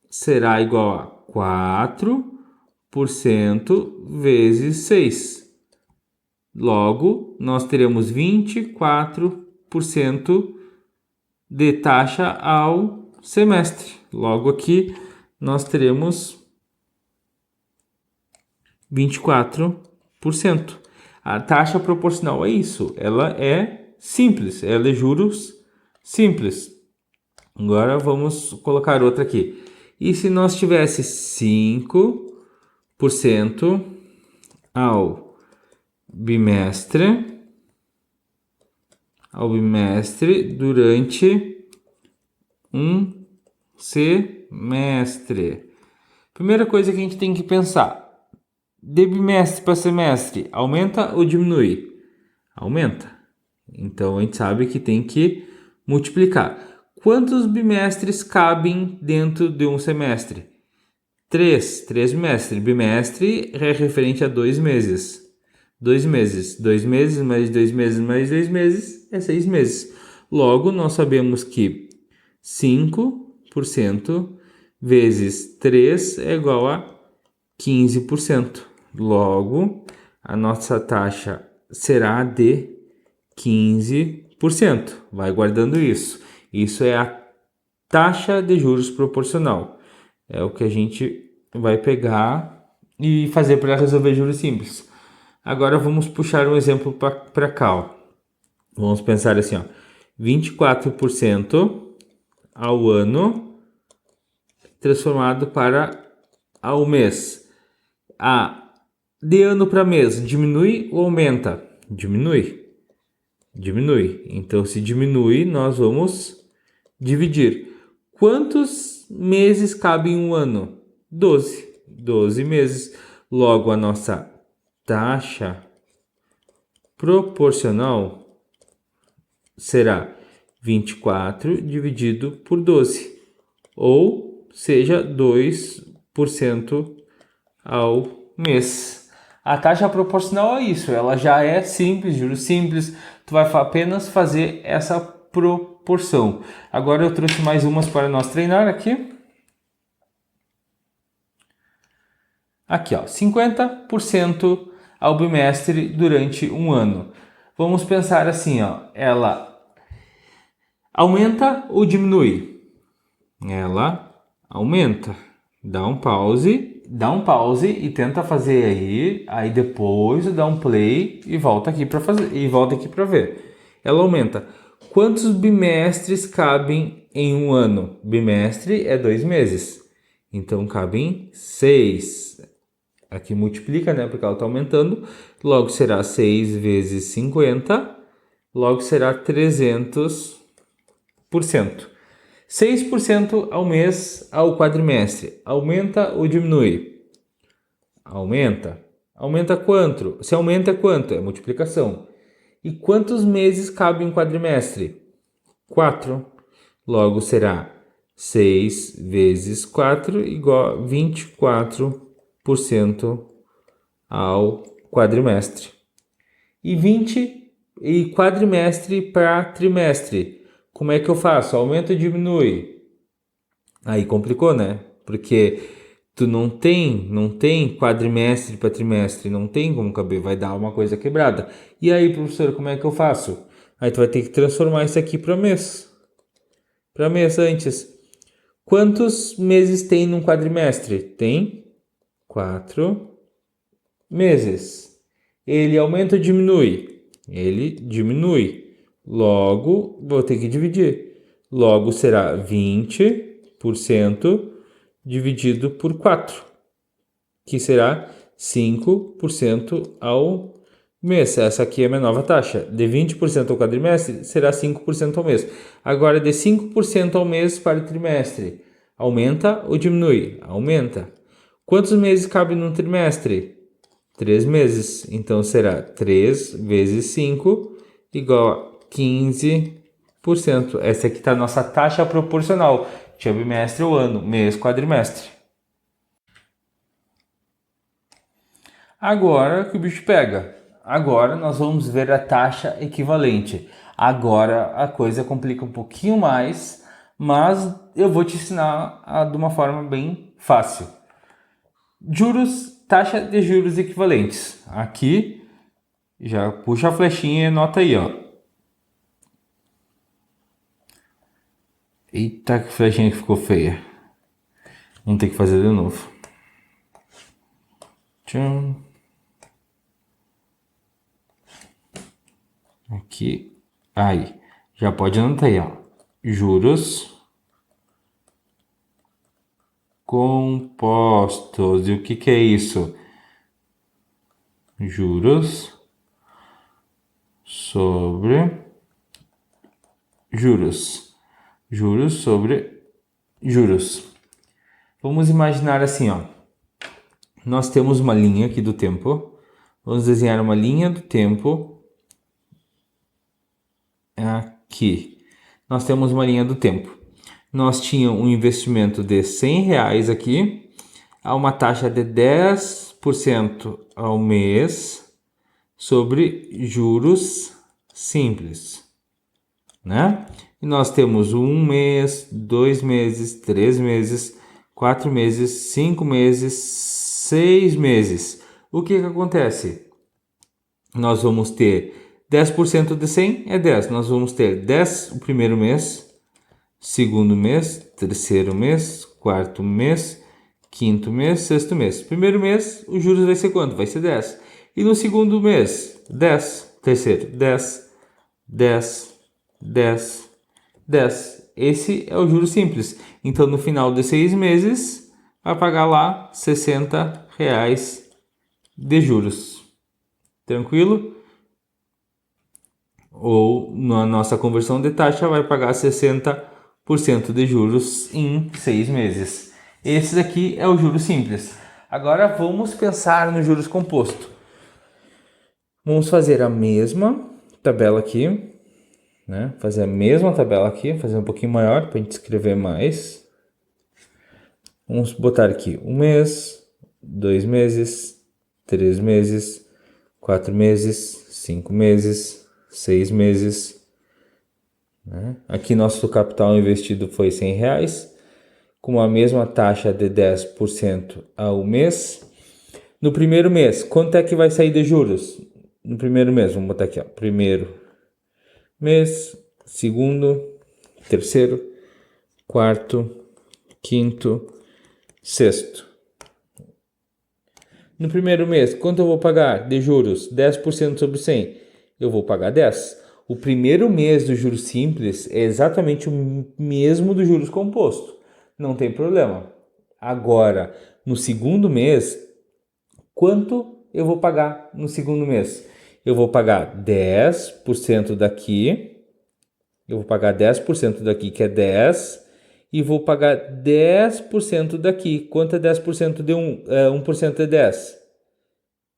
será igual a 4% vezes 6. Logo, nós teremos 24% de taxa ao semestre. Logo aqui, nós teremos 24%. A taxa proporcional é isso. Ela é simples. Ela é juros simples. Agora vamos colocar outra aqui. E se nós tivesse 5% ao bimestre durante um semestre? Primeira coisa que a gente tem que pensar. De bimestre para semestre, aumenta ou diminui? Aumenta. Então a gente sabe que tem que multiplicar. Quantos bimestres cabem dentro de um semestre? 3 bimestres. Bimestre é referente a 2 meses. 2 meses. 2 meses mais 2 meses mais 2 meses é 6 meses. Logo, nós sabemos que 5% vezes 3 é igual a 15%. Logo, a nossa taxa será de 15%. Vai guardando isso. Isso é a taxa de juros proporcional. É o que a gente vai pegar e fazer para resolver juros simples. Agora vamos puxar um exemplo para cá. Ó. Vamos pensar assim, ó, 24% ao ano transformado para ao mês. De ano para mês, diminui ou aumenta? Diminui. Então, se diminui, nós vamos dividir. Quantos meses cabem em um ano? 12 meses. Logo, a nossa taxa proporcional será 24 dividido por 12. Ou seja, 2% ao mês. A taxa proporcional é isso, ela já é simples, juros simples, tu vai apenas fazer essa proporção. Agora eu trouxe mais umas para nós treinar aqui. Aqui, ó, 50% ao bimestre durante um ano. Vamos pensar assim, ó, ela aumenta ou diminui? Ela aumenta. Dá um pause e tenta fazer aí depois dá um play e volta aqui para fazer e volta aqui para ver. Ela aumenta. Quantos bimestres cabem em um ano? Bimestre é 2 meses. Então cabem 6. Aqui multiplica, né, porque ela está aumentando. Logo será 6 vezes 50. Logo será 300 6%. 6% ao mês ao quadrimestre. Aumenta ou diminui? Aumenta. Aumenta quanto? Se aumenta é quanto? É multiplicação. E quantos meses cabe em quadrimestre? 4. Logo será 6 vezes 4 igual a 24% ao quadrimestre. E quadrimestre para trimestre. Como é que eu faço? Aumenta ou diminui? Aí complicou, né? Porque tu não tem quadrimestre para trimestre, não tem como caber, vai dar uma coisa quebrada. E aí, professor, como é que eu faço? Aí tu vai ter que transformar isso aqui para mês. Para mês antes. Quantos meses tem num quadrimestre? Tem 4 meses. Ele aumenta ou diminui? Ele diminui. Logo, vou ter que dividir. Logo será 20% dividido por 4, que será 5% ao mês. Essa aqui é a minha nova taxa. De 20% ao quadrimestre, será 5% ao mês. Agora, de 5% ao mês para o trimestre, aumenta ou diminui? Aumenta. Quantos meses cabe num trimestre? 3 meses. Então, será 3 vezes 5 igual a 15%. Essa aqui está a nossa taxa proporcional. Trimestre ou ano, mês, quadrimestre. Agora que o bicho pega. Agora nós vamos ver a taxa equivalente. Agora a coisa complica um pouquinho mais, mas eu vou te ensinar de uma forma bem fácil. Taxa de juros equivalentes. Aqui, já puxa a flechinha e anota aí, ó. Eita, que flechinha que ficou feia. Vamos ter que fazer de novo. Tchum. Aqui, aí, já pode anotar aí, ó. Juros compostos. E o que é isso? Juros sobre juros. Juros sobre juros. Vamos imaginar assim, ó. Nós temos uma linha aqui do tempo. Vamos desenhar uma linha do tempo aqui. Nós temos uma linha do tempo. Nós tínhamos um investimento de R$100 aqui, a uma taxa de 10% ao mês sobre juros simples, né? E nós temos 1 mês, 2 meses, 3 meses, 4 meses, 5 meses, 6 meses. O que acontece? Nós vamos ter 10% de 100 é 10. Nós vamos ter 10 o primeiro mês, segundo mês, terceiro mês, quarto mês, quinto mês, sexto mês. Primeiro mês, os juros vai ser quanto? Vai ser 10. E no segundo mês, 10. Terceiro, 10, 10, 10, 10. Esse é o juro simples. Então, no final de 6 meses, vai pagar lá R$60 de juros. Tranquilo? Ou na nossa conversão de taxa, vai pagar 60% de juros em 6 meses. Esse daqui é o juro simples. Agora vamos pensar no juros composto. Vamos fazer a mesma tabela aqui, né? Fazer a mesma tabela aqui, fazer um pouquinho maior para a gente escrever mais. Vamos botar aqui 1 mês, 2 meses, 3 meses, 4 meses, 5 meses, 6 meses. Né? Aqui nosso capital investido foi R$100, com a mesma taxa de 10% ao mês. No primeiro mês, quanto é que vai sair de juros? No primeiro mês, vamos botar aqui, ó, primeiro mês, segundo, terceiro, quarto, quinto, sexto. No primeiro mês, quanto eu vou pagar de juros? 10% sobre 100. Eu vou pagar 10. O primeiro mês do juros simples é exatamente o mesmo do juros composto. Não tem problema. Agora, no segundo mês, quanto eu vou pagar no segundo mês? Eu vou pagar 10% daqui. Eu vou pagar 10% daqui, que é 10, e vou pagar 10% daqui. Quanto é 10% de 1? 1% de 10.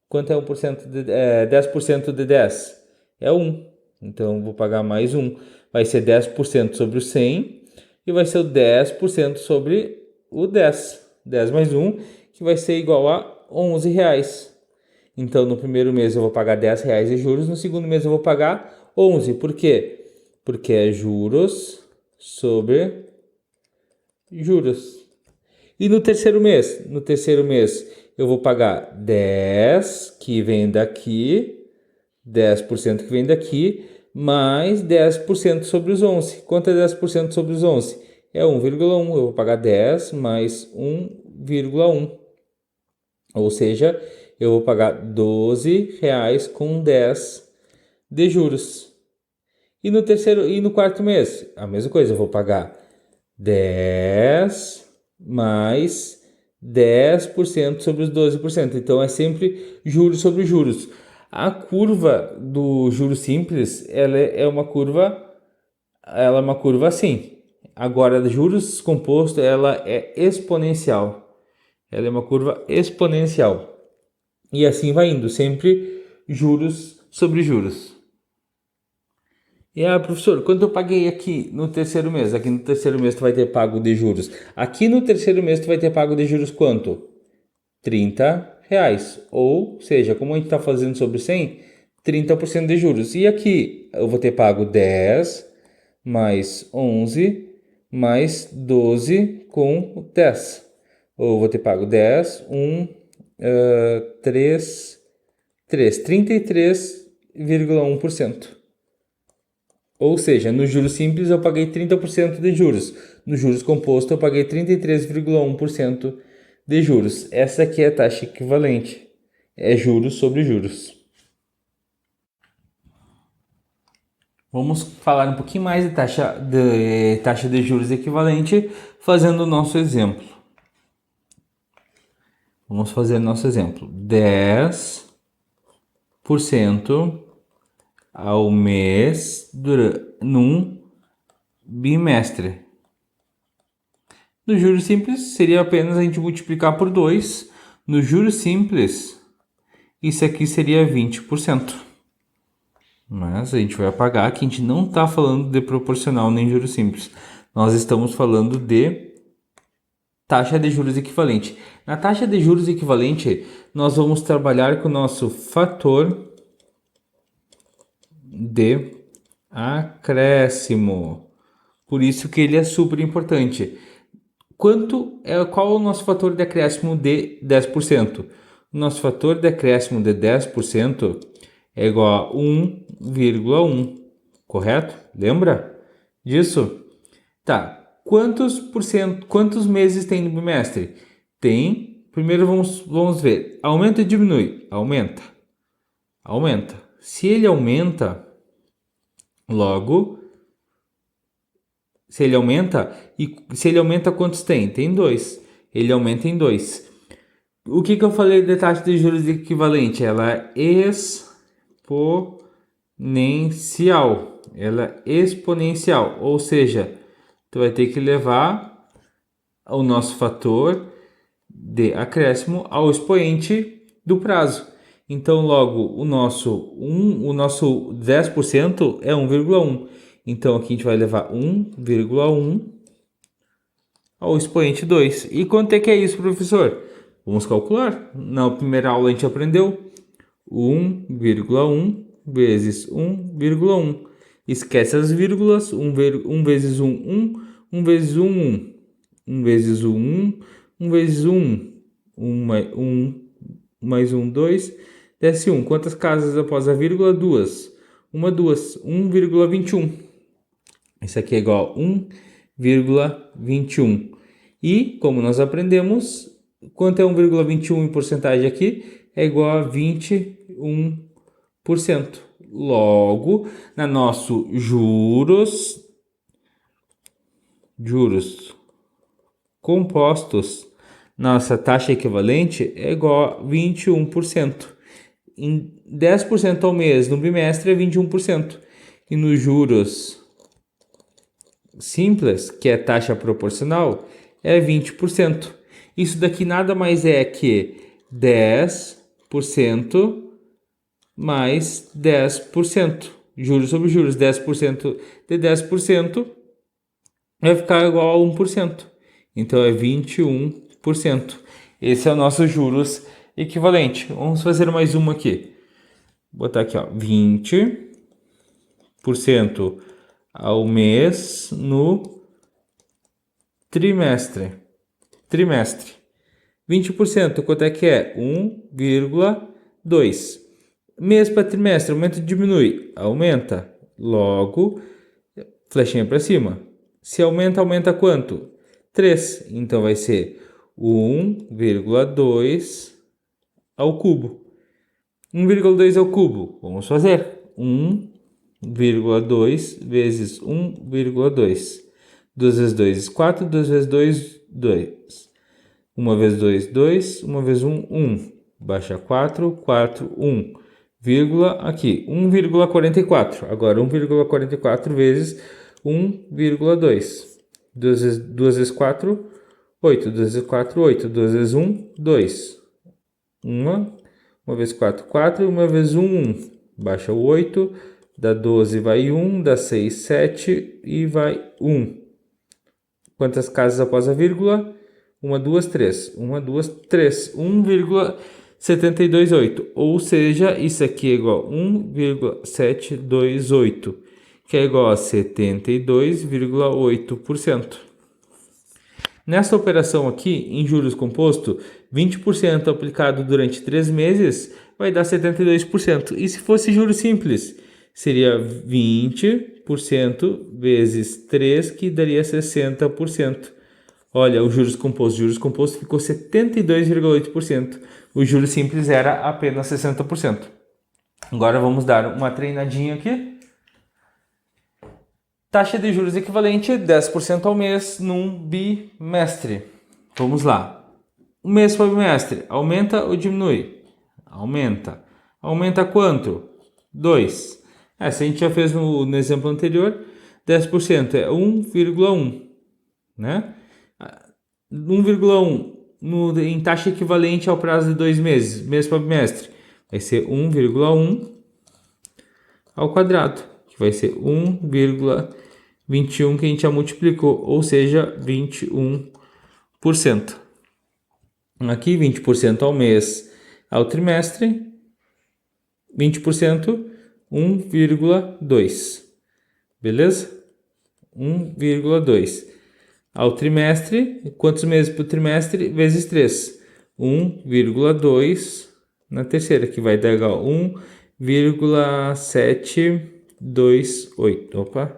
Quanto é 1% de 10% de 10? É 1. Então, vou pagar mais 1. Vai ser 10% sobre o 100 e vai ser o 10% sobre o 10. 10 mais 1, que vai ser igual a R$11. Então, no primeiro mês eu vou pagar R$10 de juros, no segundo mês eu vou pagar 11. Por quê? Porque é juros sobre juros. E no terceiro mês? No terceiro mês eu vou pagar 10, que vem daqui, 10% que vem daqui, mais 10% sobre os 11. Quanto é 10% sobre os 11? É 1,1. Eu vou pagar 10 mais 1,1. Ou seja, eu vou pagar R$12 com 10 de juros. E no quarto mês, a mesma coisa, eu vou pagar 10 mais 10% sobre os 12%. Então é sempre juros sobre juros. A curva do juros simples, ela é uma curva assim. Agora, juros composto, ela é exponencial. Ela é uma curva exponencial. E assim vai indo, sempre juros sobre juros. E professor, quanto eu paguei aqui no terceiro mês? Aqui no terceiro mês tu vai ter pago de juros. Aqui no terceiro mês tu vai ter pago de juros quanto? R$30. Ou seja, como a gente está fazendo sobre 100, 30% de juros. E aqui eu vou ter pago 10 mais 11 mais 12 com 10. Ou vou ter pago 10, 3, 33,1%. Ou seja, no juros simples eu paguei 30% de juros. No juros composto eu paguei 33,1% de juros. Essa aqui é a taxa equivalente. É juros sobre juros. Vamos falar um pouquinho mais de taxa de juros equivalente fazendo o nosso exemplo. Vamos fazer o nosso exemplo. 10% ao mês num bimestre. No juros simples, seria apenas a gente multiplicar por 2. No juros simples, isso aqui seria 20%. Mas a gente vai apagar que a gente não está falando de proporcional nem juros simples. Nós estamos falando de taxa de juros equivalente. Na taxa de juros equivalente, nós vamos trabalhar com o nosso fator de acréscimo. Por isso que ele é super importante. Qual é o nosso fator de acréscimo de 10%? O nosso fator de acréscimo de 10% é igual a 1,1, correto? Lembra disso? Tá. Quantos meses tem no bimestre? Primeiro vamos ver. Aumenta ou diminui? Aumenta. Se ele aumenta, logo, se ele aumenta, quantos tem? Tem 2. Ele aumenta em 2. O que eu falei de taxa de juros equivalente? Ela é exponencial. Ou seja, tu vai ter que levar o nosso fator de acréscimo ao expoente do prazo. Então, logo, o nosso 10% é 1,1. Então, aqui a gente vai levar 1,1 ao expoente 2. E quanto é que é isso, professor? Vamos calcular. Na primeira aula a gente aprendeu 1,1 vezes 1,1. Esquece as vírgulas. 1 vezes 1, 1 vezes 1, 1. 1 vezes 1, 1 vezes 1, 1 mais 1, 2, desce 1. Quantas casas após a vírgula? 2. 2, 1,21. Isso aqui é igual a 1,21. E, como nós aprendemos, quanto é 1,21 em porcentagem aqui? É igual a 21%. Logo, na nosso juros compostos, nossa taxa equivalente é igual a 21%. Em 10% ao mês no bimestre é 21%. E nos juros simples, que é taxa proporcional, é 20%. Isso daqui nada mais é que 10% mais 10%. Juros sobre juros, 10% de 10% vai ficar igual a 1%. Então é 21%. Esse é o nosso juros equivalente. Vamos fazer mais uma aqui. Vou botar aqui, ó, 20% ao mês no trimestre. 20%, quanto é que é? 1,2. Mês para trimestre, aumenta ou diminui? Aumenta. Logo, flechinha para cima. Se aumenta, aumenta quanto? 3. Então vai ser 1,2 ao cubo. 1,2 ao cubo. Vamos fazer. 1,2 vezes 1,2. 2 vezes 2, 4. 2 vezes 2, 2. 1 vezes 2, 2. 1 vezes 1, 1. Baixa 4, 4, 1. Vírgula aqui, 1,44. Agora 1,44 vezes 1,2. 2 vezes 4, 8. 2 vezes 4, 8. 2 vezes 1, 2. 1 vezes 4, 4. 1 vezes 1, 1. Baixa o 8. Dá 12, vai 1. Dá 6, 7 e vai 1. Quantas casas após a vírgula? 1, 2, 3. 1, 2, 3. 1,728. Ou seja, isso aqui é igual a 1,728, que é igual a 72,8%. Nessa operação aqui, em juros composto, 20% aplicado durante 3 meses vai dar 72%. E se fosse juros simples, seria 20% vezes 3, que daria 60%. Olha, o juros composto ficou 72,8%. O juros simples era apenas 60%. Agora vamos dar uma treinadinha aqui. Taxa de juros equivalente 10% ao mês num bimestre. Vamos lá. Um mês para bimestre, aumenta ou diminui? Aumenta. Aumenta quanto? 2. Se a gente já fez no exemplo anterior, 10% é 1,1, né? 1,1 em taxa equivalente ao prazo de 2 meses, mês para bimestre, vai ser 1,1 ao quadrado, que vai ser 1,21 que a gente já multiplicou, ou seja, 21%. Aqui 20% ao mês ao trimestre, 20%, 1,2. Beleza? 1,2. Ao trimestre, quantos meses por trimestre? Vezes 3. 1,2 na terceira, que vai dar igual a 1,728. Opa. Vou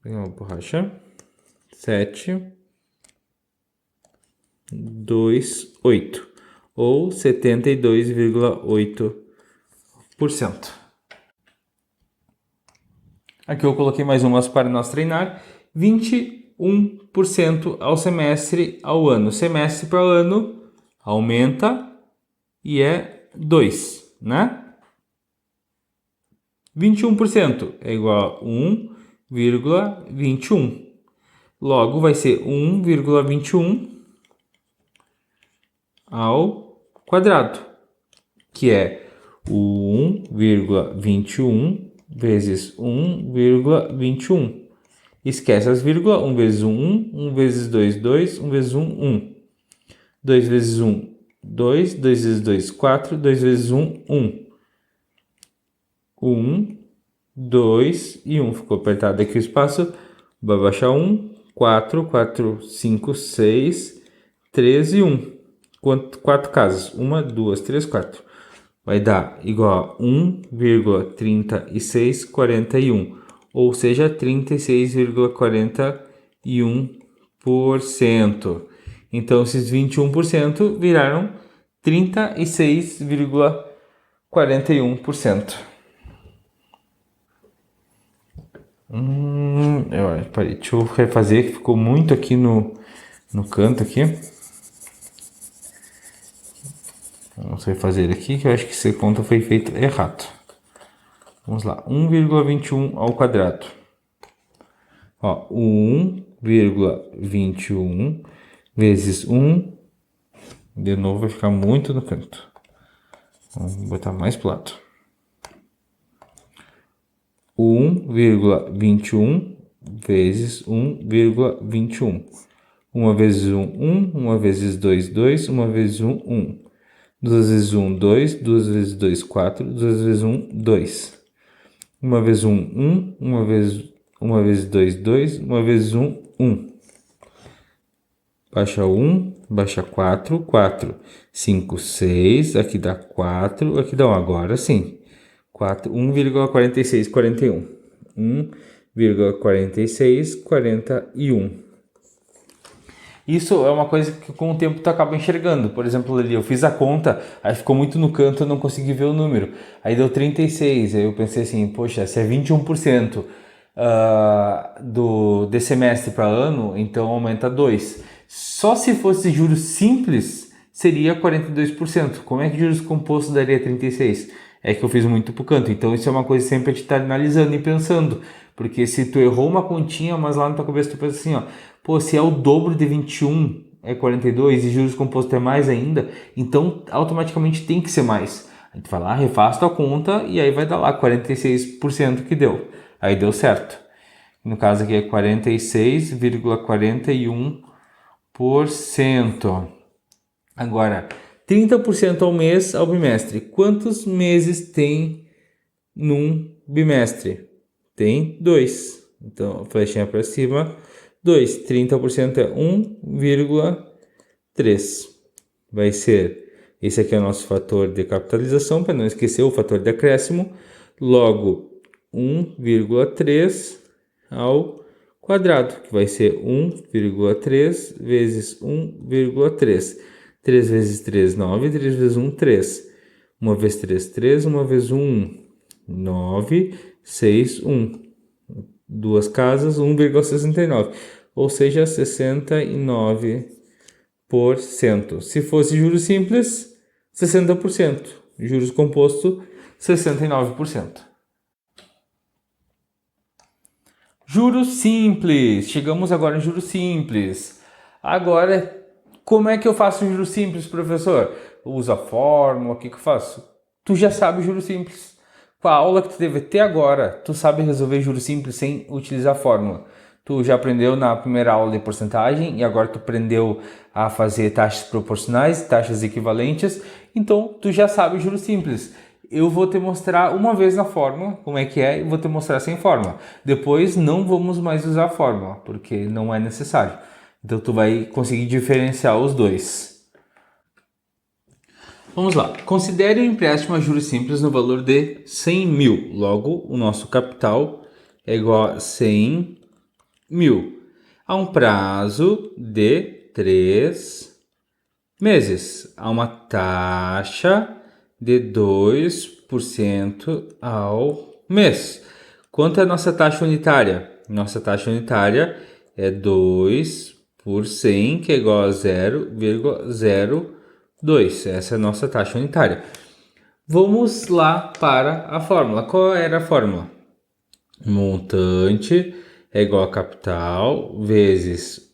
pegar uma borracha. 728. Ou 72,8%. Aqui eu coloquei mais umas para nós treinar. 21% ao semestre ao ano. Semestre para o ano aumenta e é 2, né? 21% é igual a 1,21. Logo vai ser 1,21 ao quadrado, que é o 1,21 vezes 1,21. Esquece as vírgulas. 1 vezes 1, 1. 1 vezes 2, 2. 1 vezes 1, 1. 2 vezes 1, 2. 2 vezes 2, 4. 2 vezes 1, 1. 1, 2 e 1. Ficou apertado aqui o espaço. Vai baixar 1, 4, 4, 5, 6, 3 e 1. 4 casas. 1, 2, 3, 4. Vai dar igual a 1,3641. Ou seja, 36,41%. Então, esses 21% viraram 36,41%. Peraí, deixa eu refazer, que ficou muito aqui no canto aqui. Vamos refazer aqui, que eu acho que essa conta foi feita errado. Vamos lá, 1,21 ao quadrado. Ó, 1,21 vezes 1, de novo vai ficar muito no canto. Vamos botar mais pro lado. 1,21 vezes 1,21. 1 vezes 1, 1. 1 vezes 2, 2. 1 vezes 1, 1. 2 vezes 1, 2. 2 vezes 2, 4. 2 vezes 1, 2. 1 vezes 1, 1. 1 vezes 2, 2. 1 vezes 1, 1. Baixa 1, baixa 4, 4. 5, 6. Aqui dá 4. Aqui dá 1. Agora sim. 1,4641. 1,4641. Isso é uma coisa que com o tempo tu acaba enxergando. Por exemplo, ali eu fiz a conta, aí ficou muito no canto, eu não consegui ver o número. Aí deu 36, aí eu pensei assim, poxa, se é 21% de semestre para ano, então aumenta 2. Só se fosse juros simples, seria 42%. Como é que juros compostos daria 36? É que eu fiz muito pro canto. Então isso é uma coisa sempre a gente tá analisando e pensando. Porque se tu errou uma continha, mas lá na tua cabeça tu pensa assim, ó, pô, se é o dobro de 21 é 42 e juros compostos é mais ainda, então automaticamente tem que ser mais. A gente vai lá, refaz tua conta e aí vai dar lá 46% que deu. Aí deu certo. No caso aqui é 46,41%. Agora, 30% ao mês ao bimestre. Quantos meses tem num bimestre? Tem 2. Então, flechinha para cima, 2. 30% é 1,3. Vai ser, esse aqui é o nosso fator de capitalização, para não esquecer o fator de acréscimo. Logo, 1,3 ao quadrado, que vai ser 1,3 vezes 1,3. 3 vezes 3, 9. 3 vezes 1, 3. 1 vezes 3, 3. 1 vezes 1, 1. 9, 6, 1. Duas casas, 1,69. Ou seja, 69%. Se fosse juros simples, 60%. Juros composto, 69%. Juros simples. Chegamos agora em juros simples. Agora, como é que eu faço juros simples, professor? Eu uso a fórmula, o que eu faço? Tu já sabe juros simples. Com a aula que tu teve até agora, tu sabe resolver juros simples sem utilizar a fórmula. Tu já aprendeu na primeira aula de porcentagem e agora tu aprendeu a fazer taxas proporcionais, taxas equivalentes. Então, tu já sabe juros simples. Eu vou te mostrar uma vez na fórmula como é que é e vou te mostrar sem fórmula. Depois não vamos mais usar a fórmula, porque não é necessário. Então tu vai conseguir diferenciar os dois. Vamos lá. Considere um empréstimo a juros simples no valor de 100 mil. Logo, o nosso capital é igual a 100 mil. A um prazo de 3 meses. A uma taxa de 2% ao mês. Quanto é a nossa taxa unitária? Nossa taxa unitária é 2 por 100, que é igual a 0,02. Essa é a nossa taxa unitária. Vamos lá para a fórmula. Qual era a fórmula? Montante é igual a capital vezes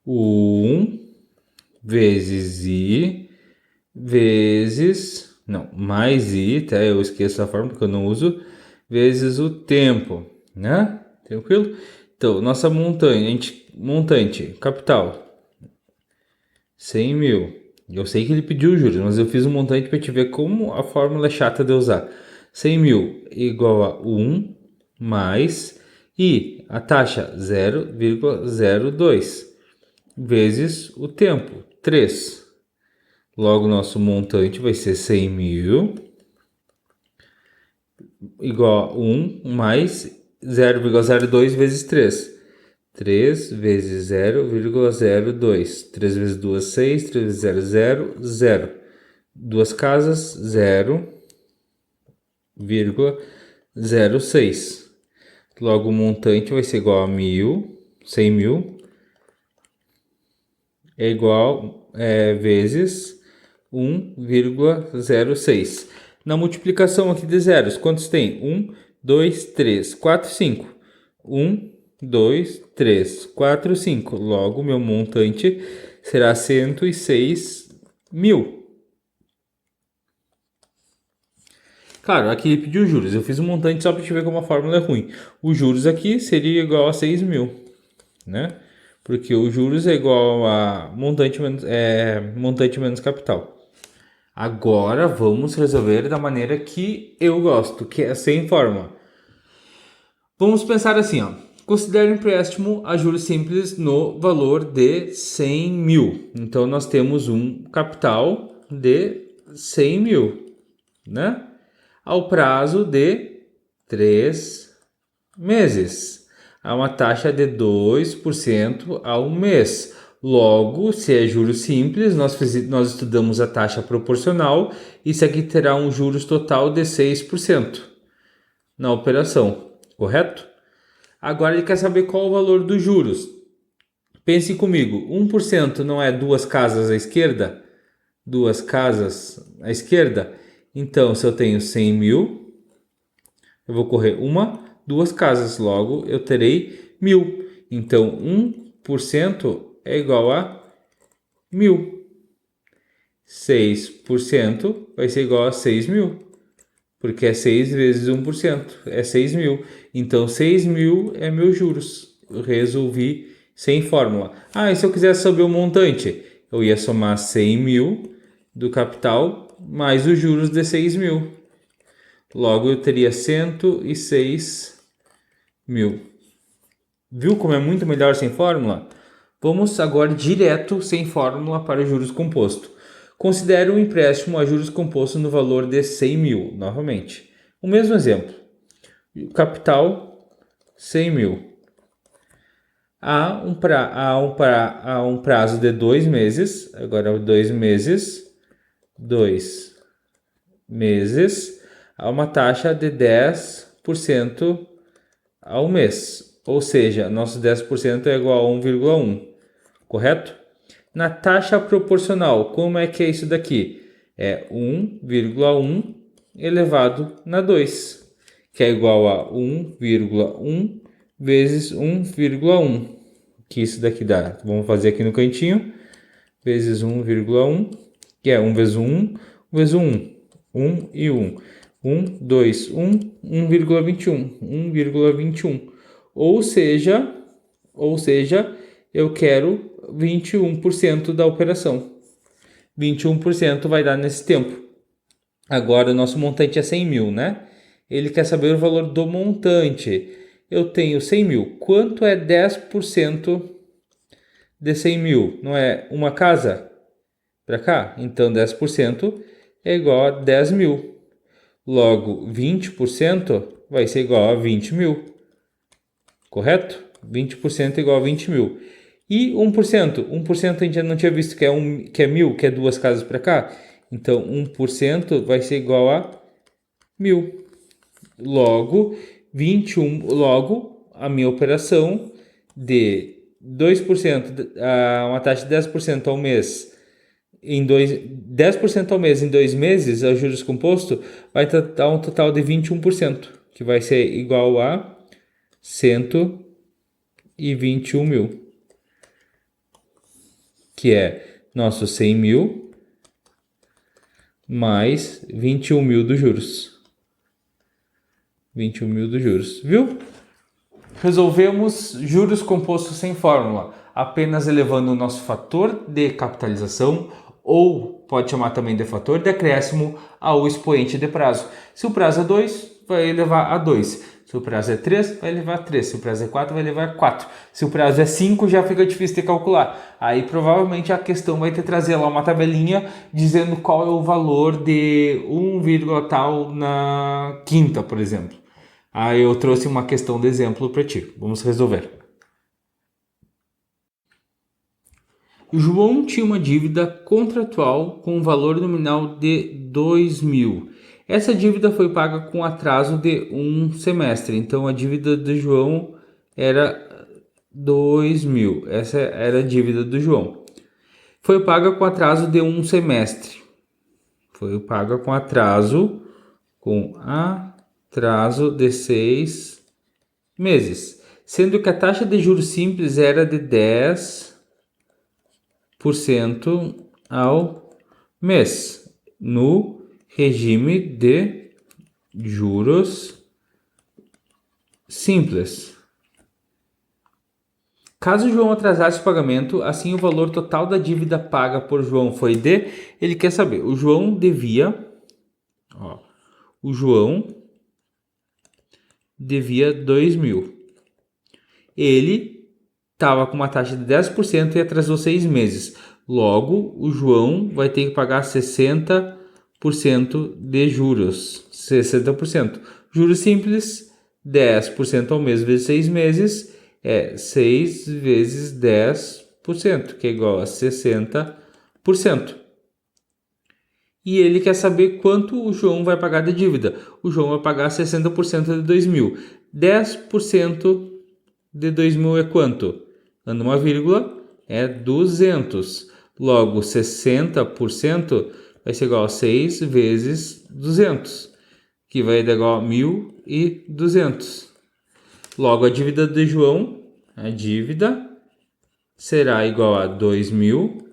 1 vezes I vezes, não, mais I, tá? Eu esqueço a fórmula porque eu não uso, vezes o tempo, né? Tranquilo? Então, nossa montante, capital, 100 mil. Eu sei que ele pediu juros, mas eu fiz um montante para te ver como a fórmula é chata de usar. 100 mil igual a 1 mais I, a taxa 0,02 vezes o tempo, 3. Logo, nosso montante vai ser 100 mil igual a 1 mais 0,02 vezes 3. 3 vezes 0,02. 3 vezes 2, 6. 3 vezes 0, 0, 0. Duas casas, 0,06. Logo, o montante vai ser igual a 100 mil, é igual vezes 1,06. Na multiplicação aqui de zeros, quantos tem? 1, 2, 3, 4, 5. 1, 2, 3, 4, 5. Logo, meu montante será 106 mil. Claro, aqui ele pediu juros. Eu fiz um montante só para te ver como a fórmula é ruim. Os juros aqui seria igual a 6 mil, né? Porque os juros é igual a montante menos capital. Agora vamos resolver da maneira que eu gosto, que é sem fórmula. Vamos pensar assim, ó. Considere um empréstimo a juros simples no valor de 100 mil. Então, nós temos um capital de 100 mil, né? Ao prazo de 3 meses. Há uma taxa de 2% ao mês. Logo, se é juros simples, nós estudamos a taxa proporcional. Isso aqui terá um juros total de 6% na operação, correto? Agora ele quer saber qual o valor dos juros. Pense comigo, 1% não é duas casas à esquerda? Duas casas à esquerda? Então, se eu tenho 100 mil, eu vou correr duas casas, logo eu terei 1.000. Então, 1% é igual a 1.000. 6% vai ser igual a 6 mil, porque é 6 vezes 1%, é 6 mil. Então, 6 mil é meus juros. Eu resolvi sem fórmula. E se eu quisesse saber o montante? Eu ia somar 100 mil do capital mais os juros de 6 mil. Logo, eu teria 106 mil. Viu como é muito melhor sem fórmula? Vamos agora direto sem fórmula para juros composto. Considere um empréstimo a juros composto no valor de 100 mil. Novamente, o mesmo exemplo. Capital, 100 mil. Há um prazo de 2 meses. Agora, 2 meses. 2 meses. Há uma taxa de 10% ao mês. Ou seja, nosso 10% é igual a 1,1. Correto? Na taxa proporcional, como é que é isso daqui? É 1,1 elevado na 2, que é igual a 1,1 vezes 1,1, que isso daqui dá. Vamos fazer aqui no cantinho, vezes 1,1, que é 1 vezes 1, 1 vezes 1, 1 e 1. 1, 2, 1, 1,21, 1,21. Ou seja, eu quero 21% da operação. 21% vai dar nesse tempo. Agora, o nosso montante é 100 mil, né? Ele quer saber o valor do montante. Eu tenho 100 mil. Quanto é 10% de 100 mil? Não é uma casa? Para cá? Então, 10% é igual a 10 mil. Logo, 20% vai ser igual a 20 mil. Correto? 20% é igual a 20 mil. E 1%? 1% a gente não tinha visto que é 1.000, que é duas casas para cá. Então, 1% vai ser igual a 1.000. Logo, 21, logo, a minha operação de 2%, uma taxa de 10% ao mês, 10% ao mês em 2 meses, a juros composto, vai dar um total de 21%, que vai ser igual a 121 mil. Que é nossos 100 mil mais 21 mil dos juros. 21 mil dos juros, viu? Resolvemos juros compostos sem fórmula, apenas elevando o nosso fator de capitalização, ou pode chamar também de fator de acréscimo, ao expoente de prazo. Se o prazo é 2, vai elevar a 2. Se o prazo é 3, vai levar a 3. Se o prazo é 4, vai levar a 4. Se o prazo é 5, já fica difícil de calcular. Aí provavelmente a questão vai ter trazer lá uma tabelinha dizendo qual é o valor de 1, tal na quinta, por exemplo. Aí eu trouxe uma questão de exemplo para ti. Vamos resolver. João tinha uma dívida contratual com um valor nominal de 2 mil. Essa dívida foi paga com atraso de um semestre. Então a dívida do João era 2 mil. Essa era a dívida do João. Foi paga com atraso de um semestre. Foi paga com atraso de 6 meses. sendo que a taxa de juros simples era de 10% ao mês, no regime de juros simples. Caso João atrasasse o pagamento, assim o valor total da dívida paga por João foi de... Ele quer saber, o João devia... o João devia 2.000. Ele estava com uma taxa de 10% e atrasou 6 meses. Logo, o João vai ter que pagar 60% de juros. 60%. Juros simples, 10% ao mês vezes 6 meses, é 6 vezes 10%, que é igual a 60%. E ele quer saber quanto o João vai pagar de dívida. O João vai pagar 60% de 2.000. 10% de 2.000 é quanto? Dando uma vírgula, é 200. Logo, 60% vai ser igual a 6 vezes 200, que vai dar igual a 1.200. Logo, a dívida de João, a dívida será igual a 2.000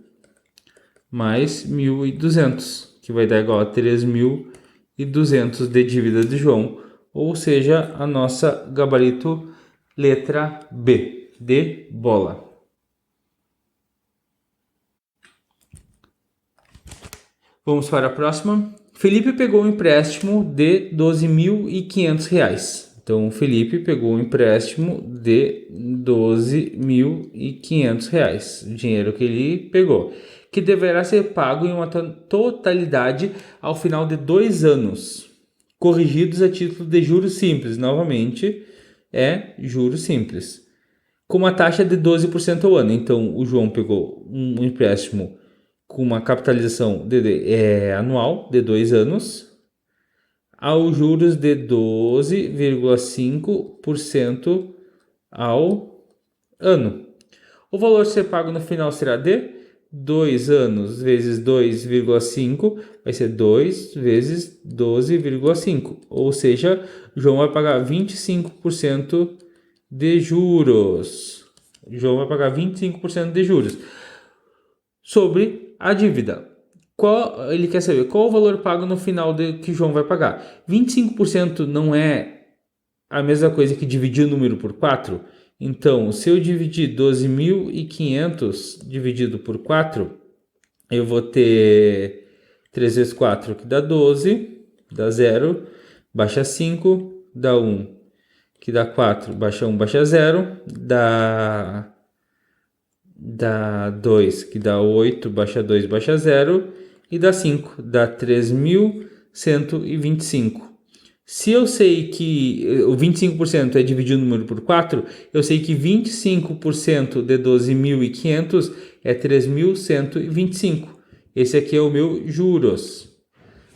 mais 1.200, que vai dar igual a 3.200 de dívida de João, ou seja, a nossa gabarito letra B, de bola. Vamos para a próxima. Felipe pegou um empréstimo de R$12.500. Então, Felipe pegou um empréstimo de R$12.500, o dinheiro que ele pegou, que deverá ser pago em uma totalidade ao final de 2 anos, corrigidos a título de juros simples. Novamente, é juros simples, com uma taxa de 12% ao ano. Então, o João pegou um empréstimo com uma capitalização anual de 2 anos, aos juros de 12,5% ao ano. O valor a ser pago no final será de 2 anos vezes 2,5, vai ser 2 vezes 12,5. Ou seja, João vai pagar 25% de juros. João vai pagar 25% de juros sobre a dívida. Ele quer saber qual o valor pago no final que João vai pagar. 25% não é a mesma coisa que dividir o número por 4? Então, se eu dividir 12.500 dividido por 4, eu vou ter 3 vezes 4, que dá 12, dá 0, baixa 5, dá 1, que dá 4, baixa 1, baixa 0, dá 2, que dá 8, baixa 2, baixa 0, e dá 5, dá 3.125. Se eu sei que o 25% é dividir o número por 4, eu sei que 25% de 12.500 é 3.125. Esse aqui é o meu juros.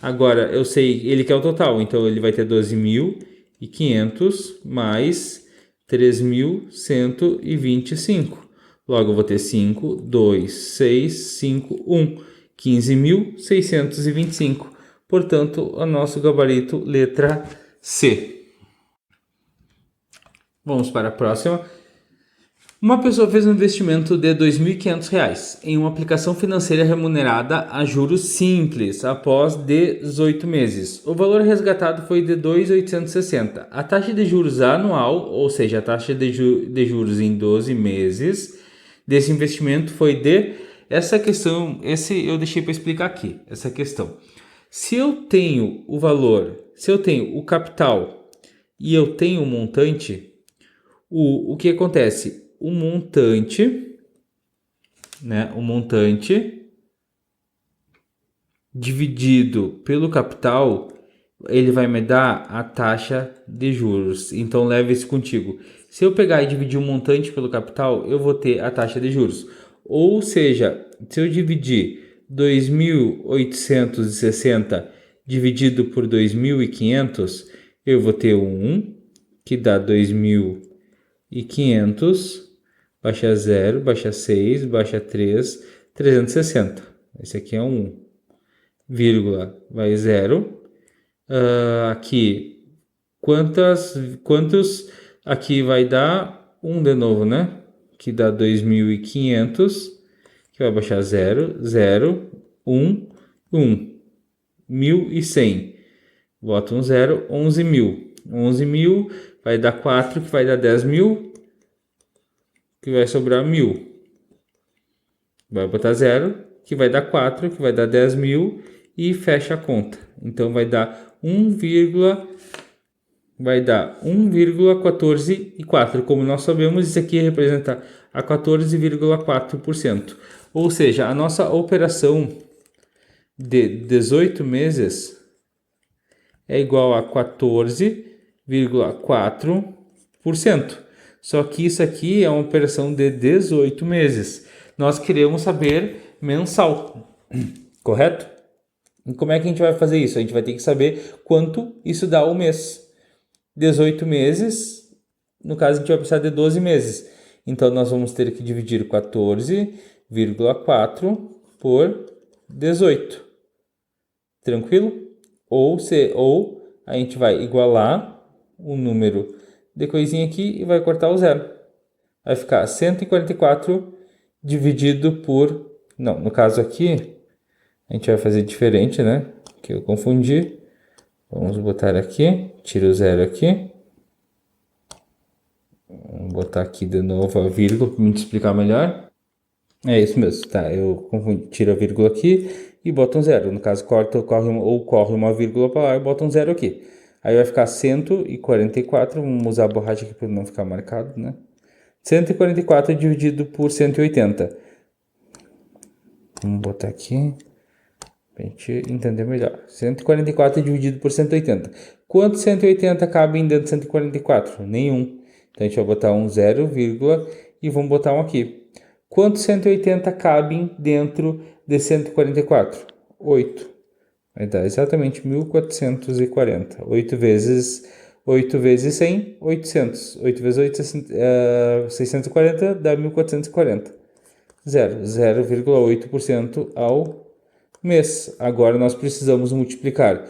Agora, eu sei, ele quer o total, então ele vai ter 12.500 mais 3.125. Logo, eu vou ter 5, 2, 6, 5, 1, 15.625. Portanto, o nosso gabarito letra C. Vamos para a próxima. Uma pessoa fez um investimento de R$2.500 em uma aplicação financeira remunerada a juros simples após 18 meses. O valor resgatado foi de 2.860. A taxa de juros anual, ou seja, a taxa de juros em 12 meses desse investimento foi de... Essa questão, eu deixei para explicar aqui, essa questão. Se eu tenho o valor, se eu tenho o capital e eu tenho o montante, o que acontece? O montante, né? O montante dividido pelo capital, ele vai me dar a taxa de juros. Então, leve isso contigo. Se eu pegar e dividir o montante pelo capital, eu vou ter a taxa de juros. Ou seja, se eu dividir 2.860 dividido por 2.500, eu vou ter 1, que dá 2.500, baixa 0, baixa 6, baixa 3, 360. Esse aqui é 1, vírgula, vai 0. Aqui, quantos aqui vai dar 1 de novo, né? Que dá 2.500, que vai baixar 0, 0, 1, 1. 1.100. Bota um 0, 11.000. 11.000 vai dar 4, que vai dar 10.000, que vai sobrar 1.000. Vai botar 0, que vai dar 4, que vai dar 10.000 e fecha a conta. Então vai dar 1,14,4. Como nós sabemos, isso aqui representa a 14,4%. Ou seja, a nossa operação de 18 meses é igual a 14,4%. Só que isso aqui é uma operação de 18 meses. Nós queremos saber mensal, correto? E como é que a gente vai fazer isso? A gente vai ter que saber quanto isso dá ao mês. 18 meses, no caso a gente vai precisar de 12 meses. Então nós vamos ter que dividir 14,4 por 18. Tranquilo? Ou a gente vai igualar o número de coisinha aqui e vai cortar o zero. Vai ficar 144 dividido por... Não, no caso aqui, a gente vai fazer diferente, né? Que eu confundi. Vamos botar aqui, tira o zero aqui. Vamos botar aqui de novo a vírgula para me explicar melhor. É isso mesmo, tá? Eu confundi, tiro a vírgula aqui e boto um zero. No caso, corre uma vírgula para lá e boto um zero aqui. Aí vai ficar 144, vamos usar a borracha aqui para não ficar marcado, né? 144 dividido por 180. Vamos botar aqui para a gente entender melhor. 144 dividido por 180. Quantos 180 cabem dentro de 144? Nenhum. Então a gente vai botar um 0, e vamos botar um aqui. Quantos 180 cabem dentro de 144? 8. Vai dar exatamente 1.440. 8 vezes 100, 800. 8 vezes 8, 640, dá 1.440. 0,8% ao mês. Agora nós precisamos multiplicar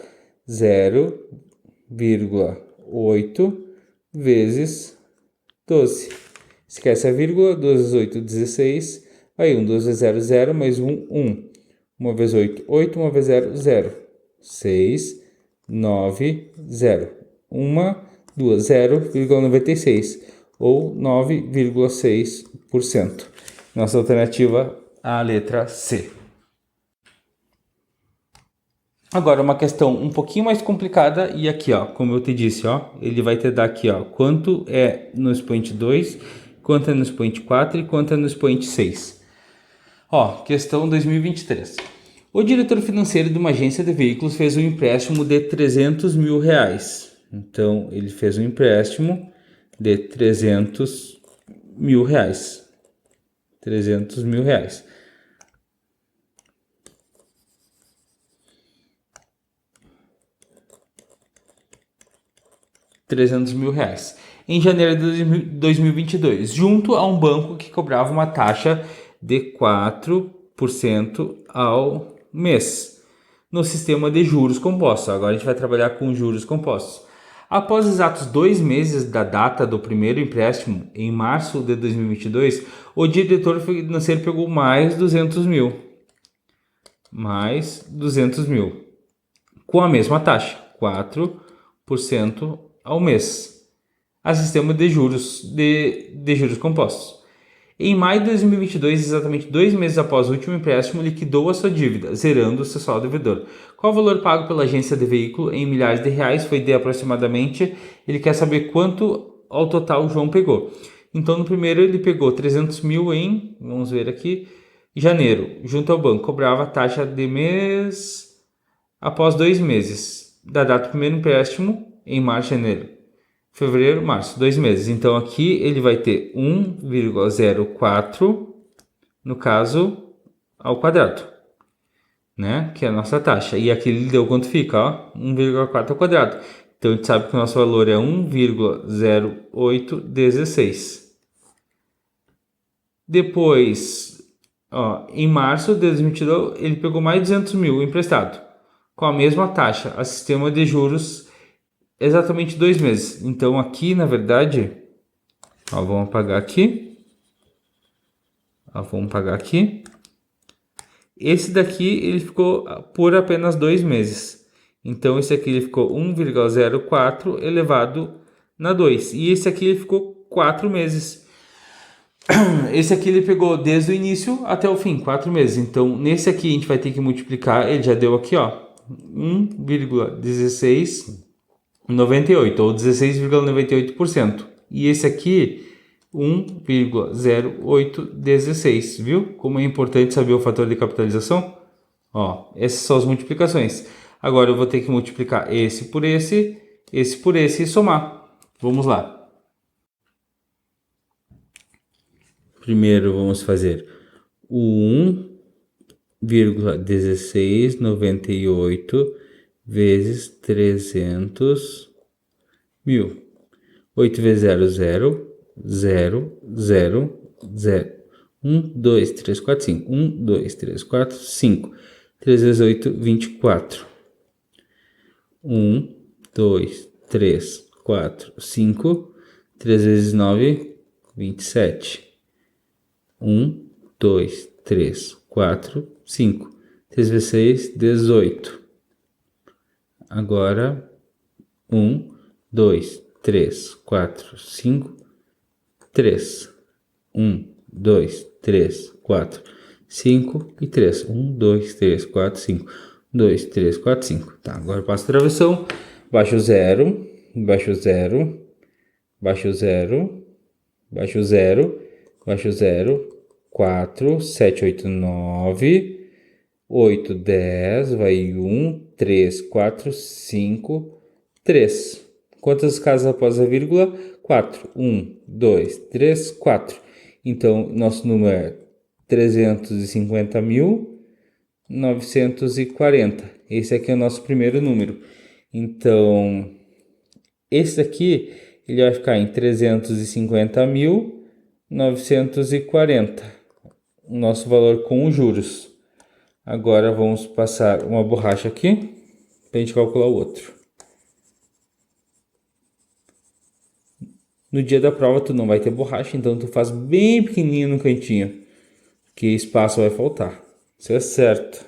0,8 vezes 12. Esquece a vírgula, 2 vezes 8, 16. Aí 1, 2 vezes 0, 0, mais 1, 1. 1 vezes 8, 8, 1 vezes 0, 0. 6, 9, 0. 1, 2, 0,96. Ou 9,6%. Nossa alternativa, a letra C. Agora, uma questão um pouquinho mais complicada, e aqui, ó, como eu te disse, ó, ele vai te dar aqui, ó, quanto é no expoente 2, quanto é no expoente 4 e quanto é no expoente 6. Ó, questão 2023. O diretor financeiro de uma agência de veículos fez um empréstimo de 300 mil reais. Então, ele fez um empréstimo de 300 mil reais. 300 mil reais. R$ 300 mil em janeiro de 2022, junto a um banco que cobrava uma taxa de 4% ao mês no sistema de juros compostos. Agora a gente vai trabalhar com juros compostos. Após exatos 2 meses da data do primeiro empréstimo, em março de 2022, o diretor financeiro pegou mais 200 mil. Mais 200 mil. Com a mesma taxa, 4% ao mês, a sistema de juros compostos. Em maio de 2022, exatamente 2 meses após o último empréstimo, liquidou a sua dívida, zerando o seu saldo devedor. Qual o valor pago pela agência de veículo em milhares de reais? Foi de aproximadamente, ele quer saber quanto ao total o João pegou. Então, no primeiro ele pegou 300 mil em, vamos ver aqui, janeiro, junto ao banco, cobrava a taxa de mês após 2 meses, da data do primeiro empréstimo, em março, janeiro, fevereiro, março, 2 meses. Então aqui ele vai ter 1,04, no caso, ao quadrado, né? Que é a nossa taxa. E aqui ele deu quanto fica, ó, 1,4 ao quadrado. Então a gente sabe que o nosso valor é 1,0816. Depois, ó, em março de 2022, ele pegou mais 200 mil emprestado, com a mesma taxa, a sistema de juros, exatamente 2 meses. Então aqui, na verdade, Ó, vamos apagar aqui. Ó, vamos apagar aqui. Esse daqui ele ficou por apenas 2 meses. Então esse aqui ele ficou 1,04 elevado na 2. E esse aqui ele ficou 4 meses. Esse aqui ele pegou desde o início até o fim, 4 meses. Então nesse aqui a gente vai ter que multiplicar. Ele já deu aqui, ó, 1,1698 ou 16,98%. E esse aqui 1,0816, viu? Como é importante saber o fator de capitalização? Ó, essas são as multiplicações. Agora eu vou ter que multiplicar esse por esse e somar. Vamos lá. Primeiro vamos fazer o 1,1698 vezes 300 mil. 8 vezes 0, 0, 0, 0. 1, 2, 3, 4, 5. 1, 2, 3, 4, 5. 3 vezes 8, 24. 1, 2, 3, 4, 5. 3 vezes 9, 27. 1, 2, 3, 4, 5. 3 vezes 6, 18. Agora, 1, 2, 3, 4, 5, 3. 1, 2, 3, 4, 5 e 3. 1, 2, 3, 4, 5. 2, 3, 4, 5. Tá, agora passo a travessão. Baixo o 0, baixo o 0, baixo o 0, baixo o 0, baixo o 0, 4, 7, 8, 9, 8, 10, vai 1, 3, 4, 5, 3. Quantas casas após a vírgula? 4. 1, 2, 3, 4. Então, nosso número é 350.940. Esse aqui é o nosso primeiro número. Então, esse aqui ele vai ficar em 350.940. O nosso valor com os juros. Agora vamos passar uma borracha aqui para a gente calcular o outro. No dia da prova tu não vai ter borracha, então tu faz bem pequenininho no cantinho, que espaço vai faltar. Isso é certo.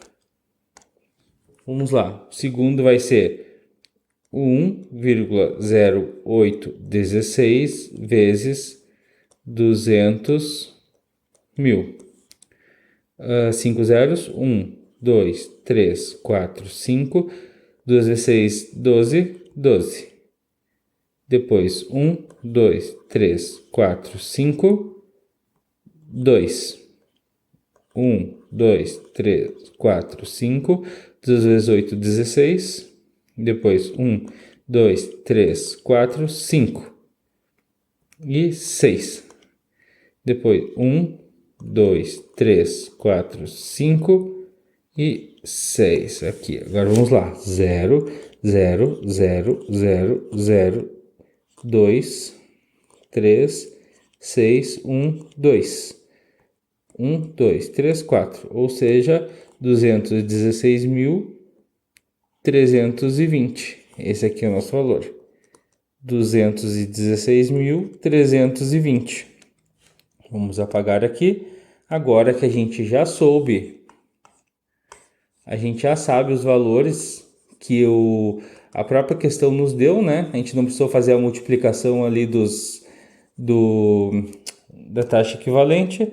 Vamos lá. O segundo vai ser 1,0816 vezes 200 mil. 5 zeros. 1, 2, 3, 4, 5. 2 vezes 6, 12. 12. Depois 1, 2, 3, 4, 5, 2. 1, 2, 3, 4, 5. 2 vezes 8, 16. Depois 1, 2, 3, 4, 5. E 6. Depois 1, 2, 3, 4, 5 e 6. Aqui. Agora vamos lá. 0, 0, 0, 0, 0, 2, 3, 6, 1, 2. 1, 2, 3, 4. Ou seja, 216.320. Esse aqui é o nosso valor. 216.320. Vamos apagar aqui. Agora que a gente já soube, a gente já sabe os valores que a própria questão nos deu, né? A gente não precisou fazer a multiplicação ali da taxa equivalente.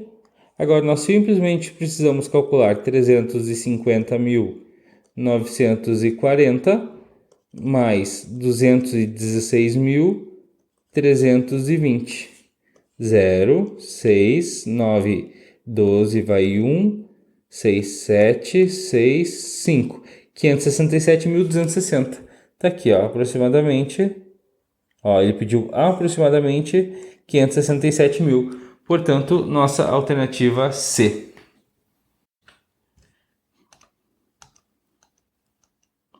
Agora nós simplesmente precisamos calcular 350.940 mais 216.320. 0, 6, 9, 12, vai 1, 6, 7, 6, 5. 567.260. Tá aqui, ó, aproximadamente. Ó, ele pediu aproximadamente 567 mil. Portanto, nossa alternativa C.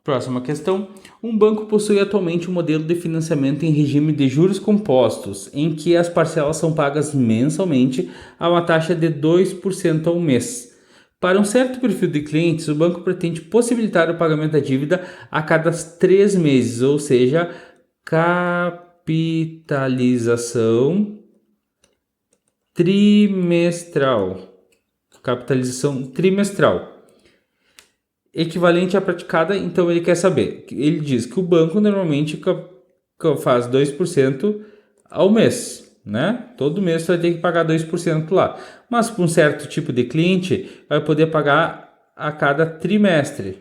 Próxima questão. Um banco possui atualmente um modelo de financiamento em regime de juros compostos, em que as parcelas são pagas mensalmente a uma taxa de 2% ao mês. Para um certo perfil de clientes, o banco pretende possibilitar o pagamento da dívida a cada 3 meses, ou seja, capitalização trimestral. Capitalização trimestral. Equivalente à praticada, então ele quer saber. Ele diz que o banco normalmente faz 2% ao mês, né? Todo mês você vai ter que pagar 2% lá. Mas para um certo tipo de cliente, vai poder pagar a cada trimestre.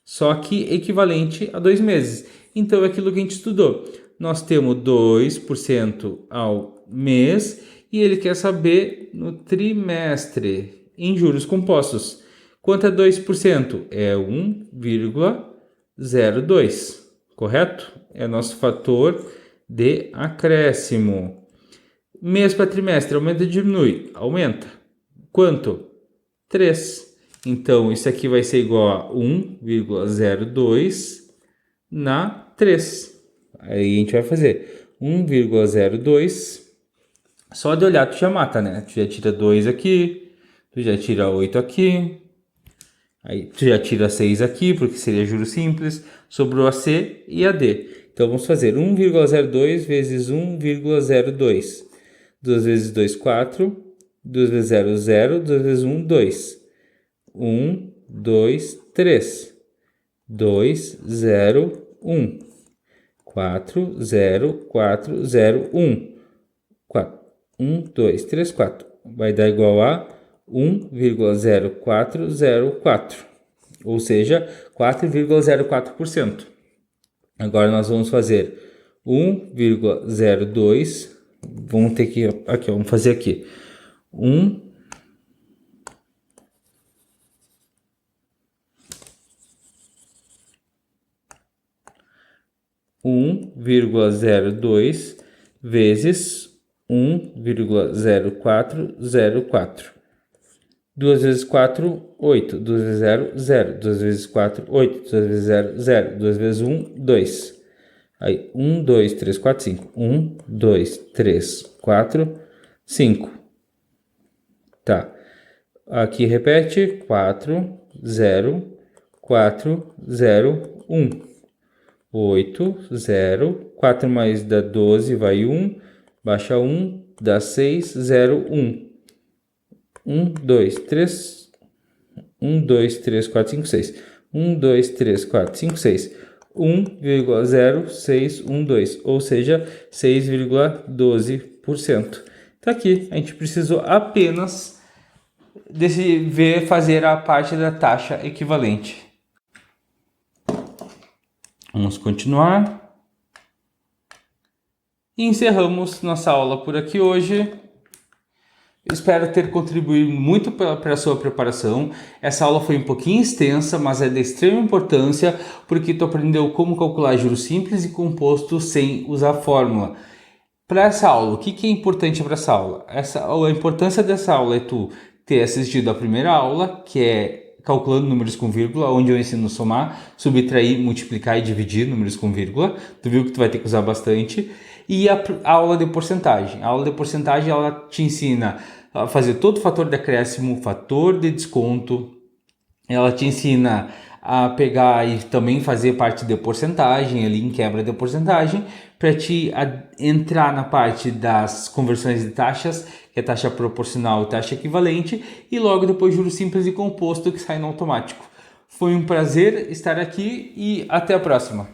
Só que equivalente a 2 meses. Então é aquilo que a gente estudou. Nós temos 2% ao mês e ele quer saber no trimestre, em juros compostos. Quanto é 2%? É 1,02, correto? É nosso fator de acréscimo. Mês para trimestre, aumenta ou diminui? Aumenta. Quanto? 3. Então, isso aqui vai ser igual a 1,02 na 3. Aí a gente vai fazer 1,02. Só de olhar tu já mata, né? Tu já tira 2 aqui, tu já tira 8 aqui, aí tu já tira 6 aqui, porque seria juros simples, sobrou a C e a D. Então vamos fazer 1,02 vezes 1,02. 2 vezes 2, 4. 2 vezes 0, 0. 2 vezes 1, 2. 1, 2, 3. 2, 0, 1. 4, 0, 4, 0, 1. 4. 1, 2, 3, 4. Vai dar igual a 1,0404. Ou seja, 4,04%. Agora nós vamos fazer 1,02. Vamos ter que... Aqui, vamos fazer aqui. 1,02 vezes 1,0404. 2 vezes 4, 8. 2 vezes 0, 0. 2 vezes 4, 8. 2 vezes 0, 0. 2 vezes 1, 2. Aí, 1, 2, 3, 4, 5. 1, 2, 3, 4, 5. Tá. Aqui repete. 4, 0, 4, 0, 1. 8, 0. 4 mais dá 12, vai 1. Baixa 1, dá 6, 0, 1. 1, 2, 3. 1, 2, 3, 4, 5, 6. 1, 2, 3, 4, 5, 6. 1,0612, ou seja, 6,12%. Tá aqui, a gente precisou apenas fazer a parte da taxa equivalente. Vamos continuar. E encerramos nossa aula por aqui hoje. Espero ter contribuído muito para a sua preparação. Essa aula foi um pouquinho extensa, mas é de extrema importância porque tu aprendeu como calcular juros simples e composto sem usar fórmula. Para essa aula, o que é importante para essa aula? A importância dessa aula é tu ter assistido a primeira aula, que é calculando números com vírgula, onde eu ensino a somar, subtrair, multiplicar e dividir números com vírgula. Tu viu que tu vai ter que usar bastante. E a aula de porcentagem. A aula de porcentagem, ela te ensina a fazer todo o fator de acréscimo, fator de desconto. Ela te ensina a pegar e também fazer parte de porcentagem, ali em quebra de porcentagem, para te entrar na parte das conversões de taxas, que é taxa proporcional e taxa equivalente, e logo depois juros simples e composto, que sai no automático. Foi um prazer estar aqui e até a próxima.